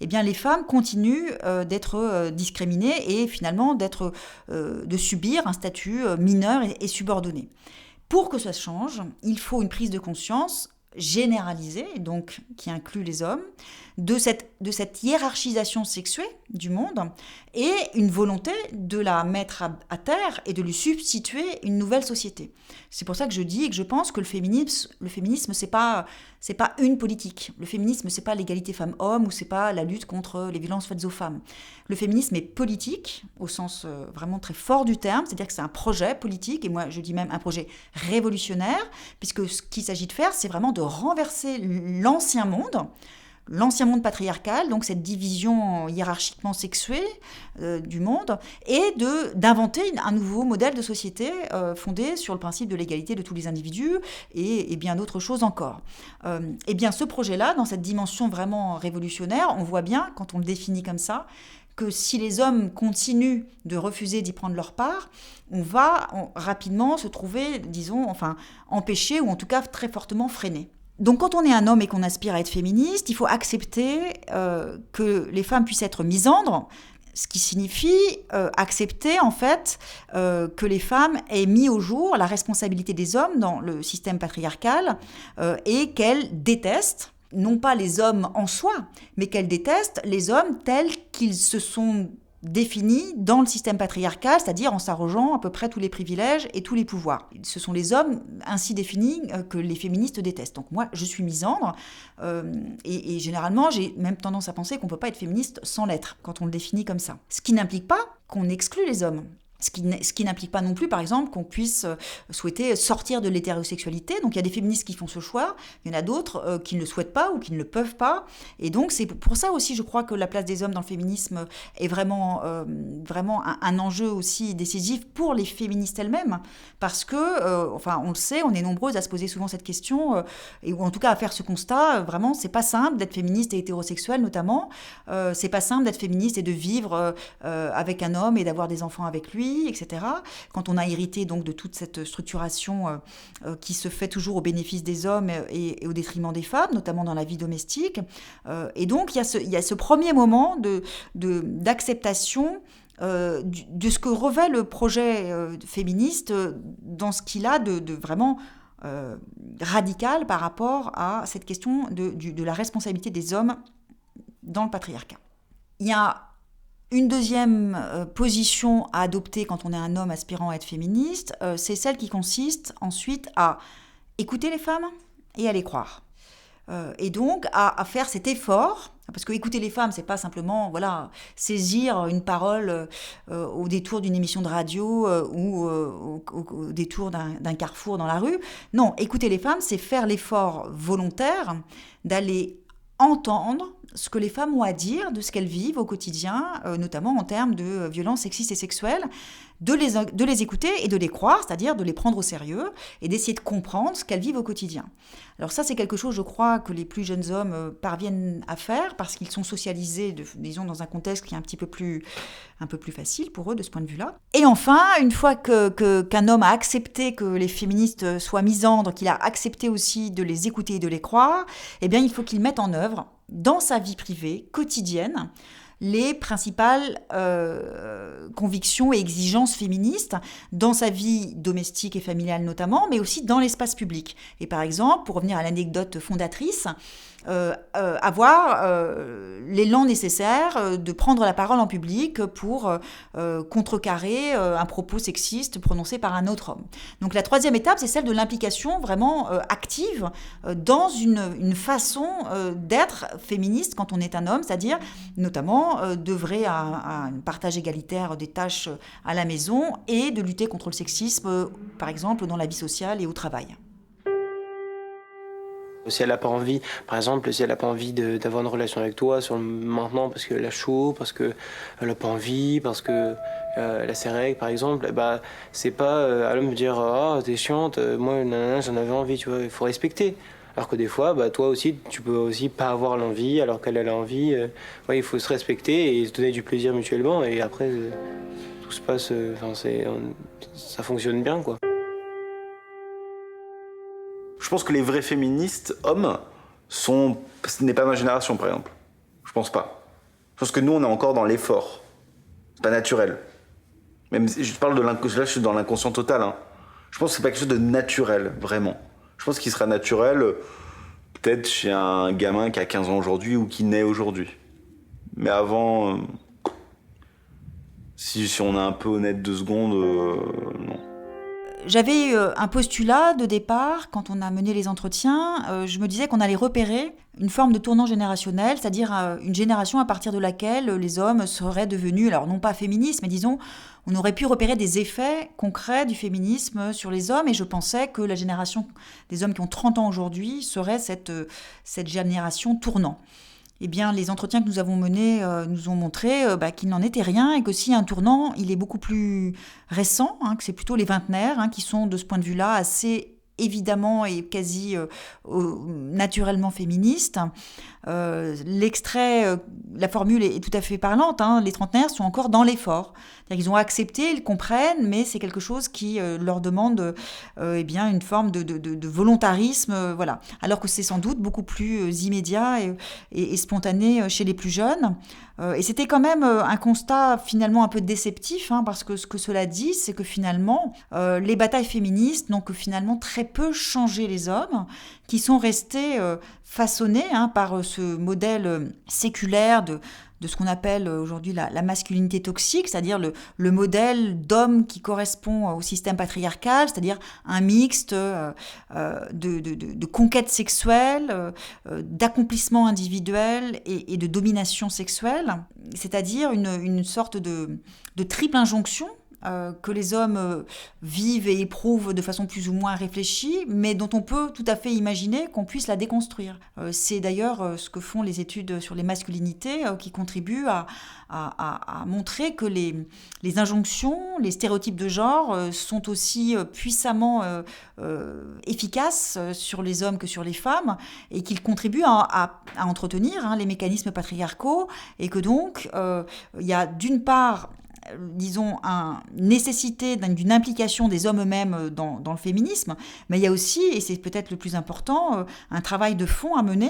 eh bien les femmes continuent d'être discriminées et finalement de subir un statut mineur et subordonné. Pour que ça change, il faut une prise de conscience généralisée, donc qui inclut les hommes, de cette hiérarchisation sexuée du monde et une volonté de la mettre à terre et de lui substituer une nouvelle société. C'est pour ça que je dis et que je pense que le féminisme c'est pas une politique. Le féminisme, c'est pas l'égalité femmes-hommes ou c'est pas la lutte contre les violences faites aux femmes. Le féminisme est politique au sens vraiment très fort du terme, c'est-à-dire que c'est un projet politique et moi je dis même un projet révolutionnaire puisque ce qu'il s'agit de faire, c'est vraiment de renverser l'ancien monde patriarcal, donc cette division hiérarchiquement sexuée du monde, et d'inventer un nouveau modèle de société fondé sur le principe de l'égalité de tous les individus et bien d'autres choses encore. Et bien ce projet-là, dans cette dimension vraiment révolutionnaire, on voit bien, quand on le définit comme ça, que si les hommes continuent de refuser d'y prendre leur part, on va rapidement se trouver, disons, enfin, empêchés ou en tout cas très fortement freinés. Donc quand on est un homme et qu'on aspire à être féministe, il faut accepter que les femmes puissent être misandres, ce qui signifie accepter en fait que les femmes aient mis au jour la responsabilité des hommes dans le système patriarcal et qu'elles détestent, non pas les hommes en soi, mais qu'elles détestent les hommes tels qu'ils se sont définis dans le système patriarcal, c'est-à-dire en s'arrogeant à peu près tous les privilèges et tous les pouvoirs. Ce sont les hommes ainsi définis que les féministes détestent. Donc moi, je suis misandre et généralement, j'ai même tendance à penser qu'on ne peut pas être féministe sans l'être, quand on le définit comme ça. Ce qui n'implique pas qu'on exclut les hommes. Ce qui n'implique pas non plus, par exemple, qu'on puisse souhaiter sortir de l'hétérosexualité. Donc il y a des féministes qui font ce choix, il y en a d'autres qui ne le souhaitent pas ou qui ne le peuvent pas. Et donc c'est pour ça aussi, je crois que la place des hommes dans le féminisme est vraiment un enjeu aussi décisif pour les féministes elles-mêmes. Parce que, on le sait, on est nombreuses à se poser souvent cette question, ou en tout cas à faire ce constat. Vraiment, c'est pas simple d'être féministe et hétérosexuelle notamment. C'est pas simple d'être féministe et de vivre avec un homme et d'avoir des enfants avec lui, etc. Quand on a hérité donc de toute cette structuration qui se fait toujours au bénéfice des hommes et au détriment des femmes, notamment dans la vie domestique. Et donc, il y a ce premier moment d'acceptation de ce que revêt le projet féministe dans ce qu'il a de vraiment radical par rapport à cette question de la responsabilité des hommes dans le patriarcat. Il y a une deuxième position à adopter quand on est un homme aspirant à être féministe, c'est celle qui consiste ensuite à écouter les femmes et à les croire. Et donc à faire cet effort, parce que écouter les femmes, c'est pas simplement saisir une parole au détour d'une émission de radio ou au détour d'un carrefour dans la rue. Non, écouter les femmes, c'est faire l'effort volontaire d'aller entendre ce que les femmes ont à dire de ce qu'elles vivent au quotidien, notamment en termes de violences sexistes et sexuelles, de les écouter et de les croire, c'est-à-dire de les prendre au sérieux et d'essayer de comprendre ce qu'elles vivent au quotidien. Alors ça, c'est quelque chose, je crois, que les plus jeunes hommes parviennent à faire parce qu'ils sont socialisés, disons, dans un contexte qui est un peu plus facile pour eux de ce point de vue-là. Et enfin, une fois qu'un homme a accepté que les féministes soient misandres, qu'il a accepté aussi de les écouter et de les croire, eh bien, il faut qu'il mette en œuvre dans sa vie privée, quotidienne, les principales convictions et exigences féministes dans sa vie domestique et familiale notamment, mais aussi dans l'espace public. Et par exemple, pour revenir à l'anecdote fondatrice, avoir l'élan nécessaire de prendre la parole en public pour contrecarrer un propos sexiste prononcé par un autre homme. Donc la troisième étape, c'est celle de l'implication vraiment active dans une façon d'être féministe quand on est un homme, c'est-à-dire notamment d'œuvrer à un partage égalitaire des tâches à la maison et de lutter contre le sexisme, par exemple, dans la vie sociale et au travail. Si elle n'a pas envie, par exemple, si elle n'a pas envie d'avoir une relation avec toi maintenant parce qu'elle a chaud, parce qu'elle n'a pas envie, parce que elle a ses règles, par exemple, bah, c'est pas à l'homme de dire « Ah, t'es chiante, moi, nanana, j'en avais envie », tu vois, il faut respecter. Alors que des fois, bah, toi aussi, tu peux aussi pas avoir l'envie, alors qu'elle a envie. Ouais, il faut se respecter et se donner du plaisir mutuellement, et après, tout se passe, ça fonctionne bien, quoi. Je pense que les vrais féministes, hommes, ce n'est pas ma génération, par exemple. Je pense pas. Je pense que nous, on est encore dans l'effort. C'est pas naturel. Même si je parle là, je suis dans l'inconscient total. Hein. Je pense que c'est pas quelque chose de naturel, vraiment. Je pense qu'il sera naturel, peut-être chez un gamin qui a 15 ans aujourd'hui ou qui naît aujourd'hui. Mais avant, si on est un peu honnête 2 secondes, non. J'avais un postulat de départ, quand on a mené les entretiens, je me disais qu'on allait repérer une forme de tournant générationnel, c'est-à-dire une génération à partir de laquelle les hommes seraient devenus, alors non pas féministes, mais disons, on aurait pu repérer des effets concrets du féminisme sur les hommes, et je pensais que la génération des hommes qui ont 30 ans aujourd'hui serait cette génération tournant. Eh bien, les entretiens que nous avons menés nous ont montré qu'il n'en était rien et que si un tournant, il est beaucoup plus récent, que c'est plutôt les vingtenaires qui sont de ce point de vue-là assez évidemment et quasi naturellement féministes. L'extrait, la formule est tout à fait parlante, les trentenaires sont encore dans l'effort. C'est-à-dire qu'ils ont accepté, ils comprennent, mais c'est quelque chose qui leur demande une forme de volontarisme, voilà. Alors que c'est sans doute beaucoup plus immédiat et spontané chez les plus jeunes. Et c'était quand même un constat finalement un peu déceptif, parce que ce que cela dit, c'est que finalement, les batailles féministes n'ont que finalement très peu changé les hommes, qui sont restés façonnés par ce modèle séculaire de ce qu'on appelle aujourd'hui la masculinité toxique, c'est-à-dire le modèle d'homme qui correspond au système patriarcal, c'est-à-dire un mixte de conquête sexuelle, d'accomplissement individuel et de domination sexuelle, c'est-à-dire une sorte de triple injonction que les hommes vivent et éprouvent de façon plus ou moins réfléchie, mais dont on peut tout à fait imaginer qu'on puisse la déconstruire. C'est d'ailleurs ce que font les études sur les masculinités qui contribuent à montrer que les injonctions, les stéréotypes de genre sont aussi puissamment efficaces sur les hommes que sur les femmes, et qu'ils contribuent à entretenir les mécanismes patriarcaux, et que donc il y a d'une part disons, une nécessité d'une implication des hommes eux-mêmes dans le féminisme, mais il y a aussi, et c'est peut-être le plus important, un travail de fond à mener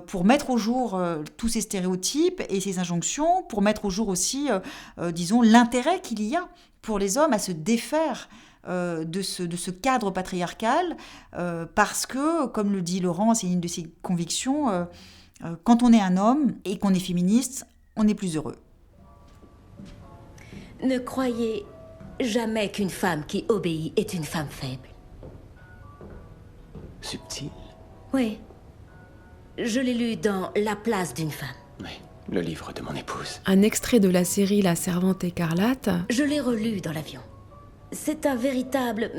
pour mettre au jour tous ces stéréotypes et ces injonctions, pour mettre au jour aussi, disons, l'intérêt qu'il y a pour les hommes à se défaire de ce cadre patriarcal, parce que, comme le dit Laurent, c'est une de ses convictions, quand on est un homme et qu'on est féministe, on est plus heureux. Ne croyez jamais qu'une femme qui obéit est une femme faible. Subtil. Oui. Je l'ai lu dans La place d'une femme. Oui, le livre de mon épouse. Un extrait de la série La Servante écarlate. Je l'ai relu dans l'avion. C'est un véritable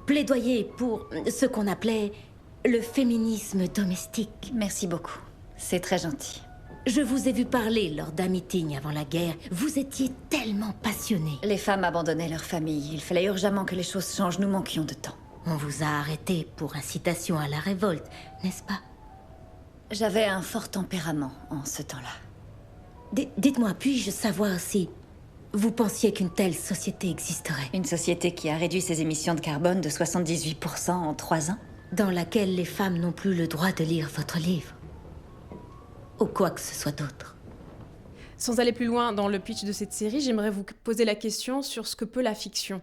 plaidoyer pour ce qu'on appelait le féminisme domestique. Merci beaucoup. C'est très gentil. Je vous ai vu parler lors d'un meeting avant la guerre. Vous étiez tellement passionné. Les femmes abandonnaient leur famille. Il fallait urgemment que les choses changent. Nous manquions de temps. On vous a arrêté pour incitation à la révolte, n'est-ce pas? J'avais un fort tempérament en ce temps-là. Dites-moi, puis-je savoir si vous pensiez qu'une telle société existerait? Une société qui a réduit ses émissions de carbone de 78% en 3 ans? Dans laquelle les femmes n'ont plus le droit de lire votre livre? Ou quoi que ce soit d'autre. Sans aller plus loin dans le pitch de cette série, j'aimerais vous poser la question sur ce que peut la fiction.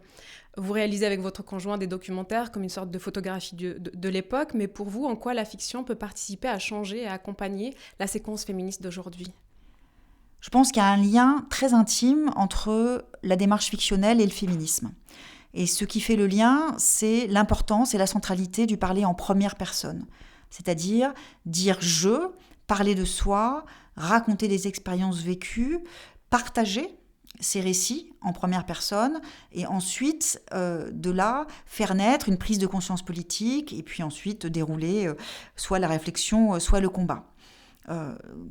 Vous réalisez avec votre conjoint des documentaires comme une sorte de photographie de l'époque, mais pour vous, en quoi la fiction peut participer à changer et à accompagner la séquence féministe d'aujourd'hui? Je pense qu'il y a un lien très intime entre la démarche fictionnelle et le féminisme. Et ce qui fait le lien, c'est l'importance et la centralité du parler en première personne. C'est-à-dire dire « je », parler de soi, raconter des expériences vécues, partager ces récits en première personne et ensuite, de là, faire naître une prise de conscience politique et puis ensuite dérouler soit la réflexion, soit le combat.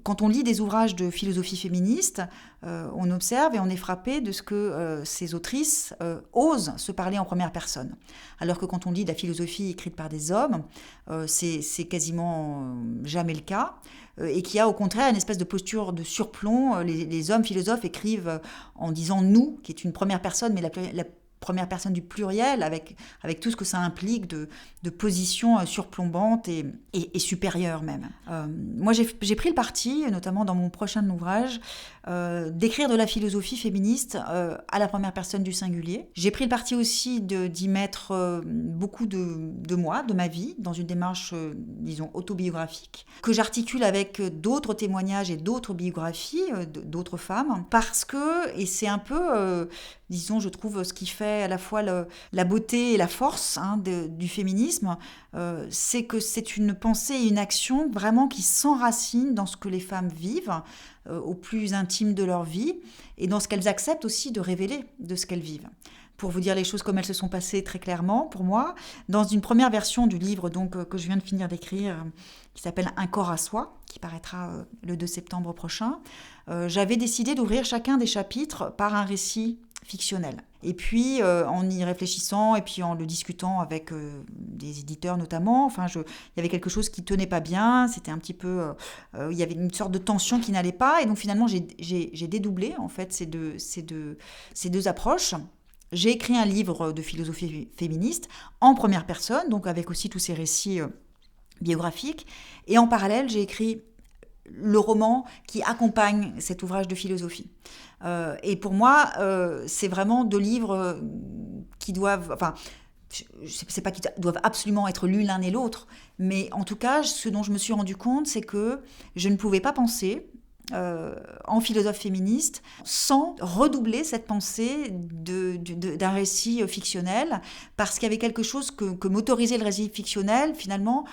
Quand on lit des ouvrages de philosophie féministe, on observe et on est frappé de ce que ces autrices osent se parler en première personne. Alors que quand on lit de la philosophie écrite par des hommes, c'est quasiment jamais le cas. Et qu'il y a au contraire une espèce de posture de surplomb. Les hommes philosophes écrivent en disant « nous », qui est une première personne, mais la première personne du pluriel, avec tout ce que ça implique de position surplombante et supérieure même. Moi, j'ai pris le parti, notamment dans mon prochain ouvrage, d'écrire de la philosophie féministe à la première personne du singulier. J'ai pris le parti aussi d'y mettre beaucoup de moi, de ma vie, dans une démarche, disons, autobiographique, que j'articule avec d'autres témoignages et d'autres biographies d'autres femmes, parce que, et c'est un peu, disons, je trouve, ce qui fait à la fois la beauté et la force du féminisme, c'est que c'est une pensée et une action vraiment qui s'enracinent dans ce que les femmes vivent, au plus intime de leur vie, et dans ce qu'elles acceptent aussi de révéler de ce qu'elles vivent. Pour vous dire les choses comme elles se sont passées très clairement, pour moi, dans une première version du livre que je viens de finir d'écrire, qui s'appelle « Un corps à soi », qui paraîtra le 2 septembre prochain, j'avais décidé d'ouvrir chacun des chapitres par un récit fictionnel. Et puis, en y réfléchissant et puis en le discutant avec des éditeurs notamment, il y avait quelque chose qui tenait pas bien, c'était un petit peu... il y avait une sorte de tension qui n'allait pas, et donc finalement, j'ai dédoublé en fait ces deux approches. J'ai écrit un livre de philosophie féministe en première personne, donc avec aussi tous ces récits biographiques, et en parallèle, j'ai écrit le roman qui accompagne cet ouvrage de philosophie. Et pour moi, c'est vraiment deux livres qui doivent... Enfin, c'est pas qu'ils doivent absolument être lus l'un et l'autre, mais en tout cas, ce dont je me suis rendu compte, c'est que je ne pouvais pas penser en philosophe féministe sans redoubler cette pensée d'un récit fictionnel, parce qu'il y avait quelque chose que m'autorisait le récit fictionnel finalement,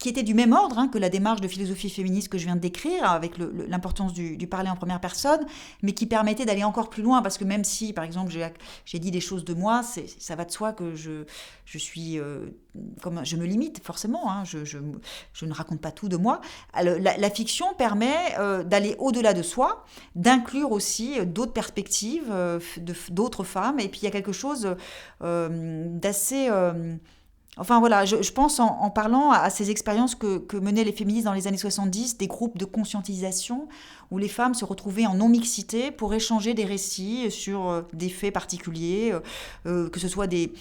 qui était du même ordre que la démarche de philosophie féministe que je viens de décrire, avec l'importance du parler en première personne, mais qui permettait d'aller encore plus loin, parce que même si par exemple j'ai dit des choses de moi, ça va de soi que je suis comme je me limite forcément, je ne raconte pas tout de moi. La fiction permet d'aller au-delà de soi, d'inclure aussi d'autres perspectives, d'autres femmes, et puis il y a quelque chose d'assez... Enfin voilà, je pense en parlant à ces expériences que menaient les féministes dans les années 70, des groupes de conscientisation où les femmes se retrouvaient en non-mixité pour échanger des récits sur des faits particuliers, que ce soit des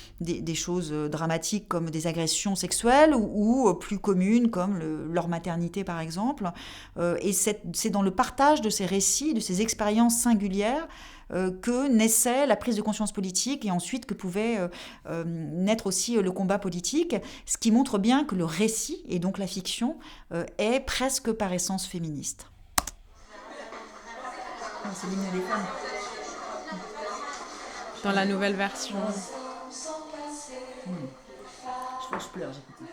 choses dramatiques comme des agressions sexuelles ou plus communes comme leur maternité par exemple. Et c'est dans le partage de ces récits, de ces expériences singulières, que naissait la prise de conscience politique et ensuite que pouvait naître aussi le combat politique, ce qui montre bien que le récit, et donc la fiction, est presque par essence féministe. C'est l'hymne des femmes. Dans la nouvelle version. Je crois que je pleure, j'écoute.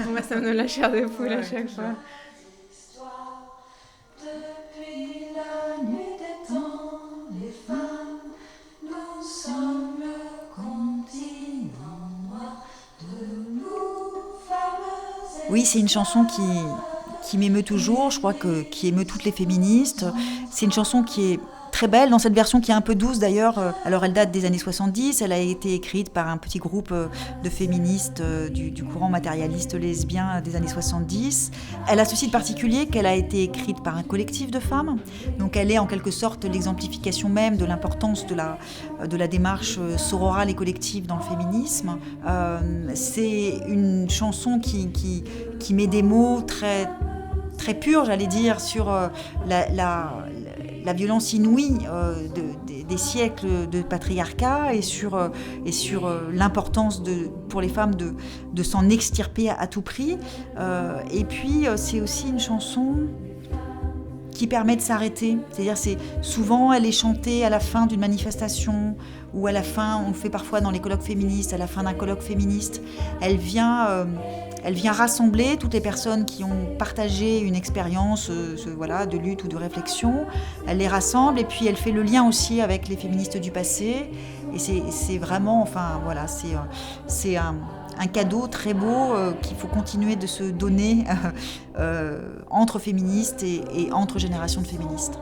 Moi, ça me donne la chair de poule à chaque fois. Depuis la nuit des temps, les femmes, nous sommes le continent noir de nous femmes. Oui, c'est une chanson qui m'émeut toujours, je crois qui émeut toutes les féministes. C'est une chanson qui est très belle, dans cette version qui est un peu douce d'ailleurs. Alors elle date des années 70, elle a été écrite par un petit groupe de féministes du courant matérialiste lesbien des années 70. Elle a ceci de particulier qu'elle a été écrite par un collectif de femmes, donc elle est en quelque sorte l'exemplification même de l'importance de la démarche sororale et collective dans le féminisme. C'est une chanson qui met des mots très purs, j'allais dire, sur la violence inouïe des siècles de patriarcat et sur l'importance pour les femmes de s'en extirper à tout prix. Et puis, c'est aussi une chanson qui permet de s'arrêter. C'est-à-dire, souvent, elle est chantée à la fin d'une manifestation ou à la fin, on le fait parfois dans les colloques féministes, à la fin d'un colloque féministe. Elle vient Elle vient rassembler toutes les personnes qui ont partagé une expérience de lutte ou de réflexion. Elle les rassemble et puis elle fait le lien aussi avec les féministes du passé. Et c'est vraiment, c'est un cadeau très beau qu'il faut continuer de se donner entre féministes et entre générations de féministes.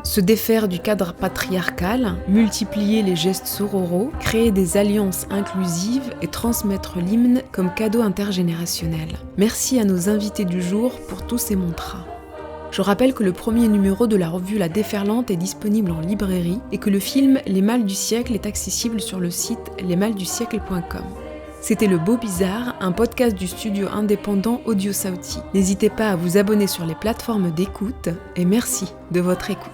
Se défaire du cadre patriarcal, multiplier les gestes sororaux, créer des alliances inclusives et transmettre l'hymne comme cadeau intergénérationnel. Merci à nos invités du jour pour tous ces mantras. Je rappelle que le premier numéro de la revue La Déferlante est disponible en librairie et que le film Les Mâles du siècle est accessible sur le site lesmalesdusiècle.com. C'était Le Beau Bizarre, un podcast du studio indépendant Audio Sauti. N'hésitez pas à vous abonner sur les plateformes d'écoute et merci de votre écoute.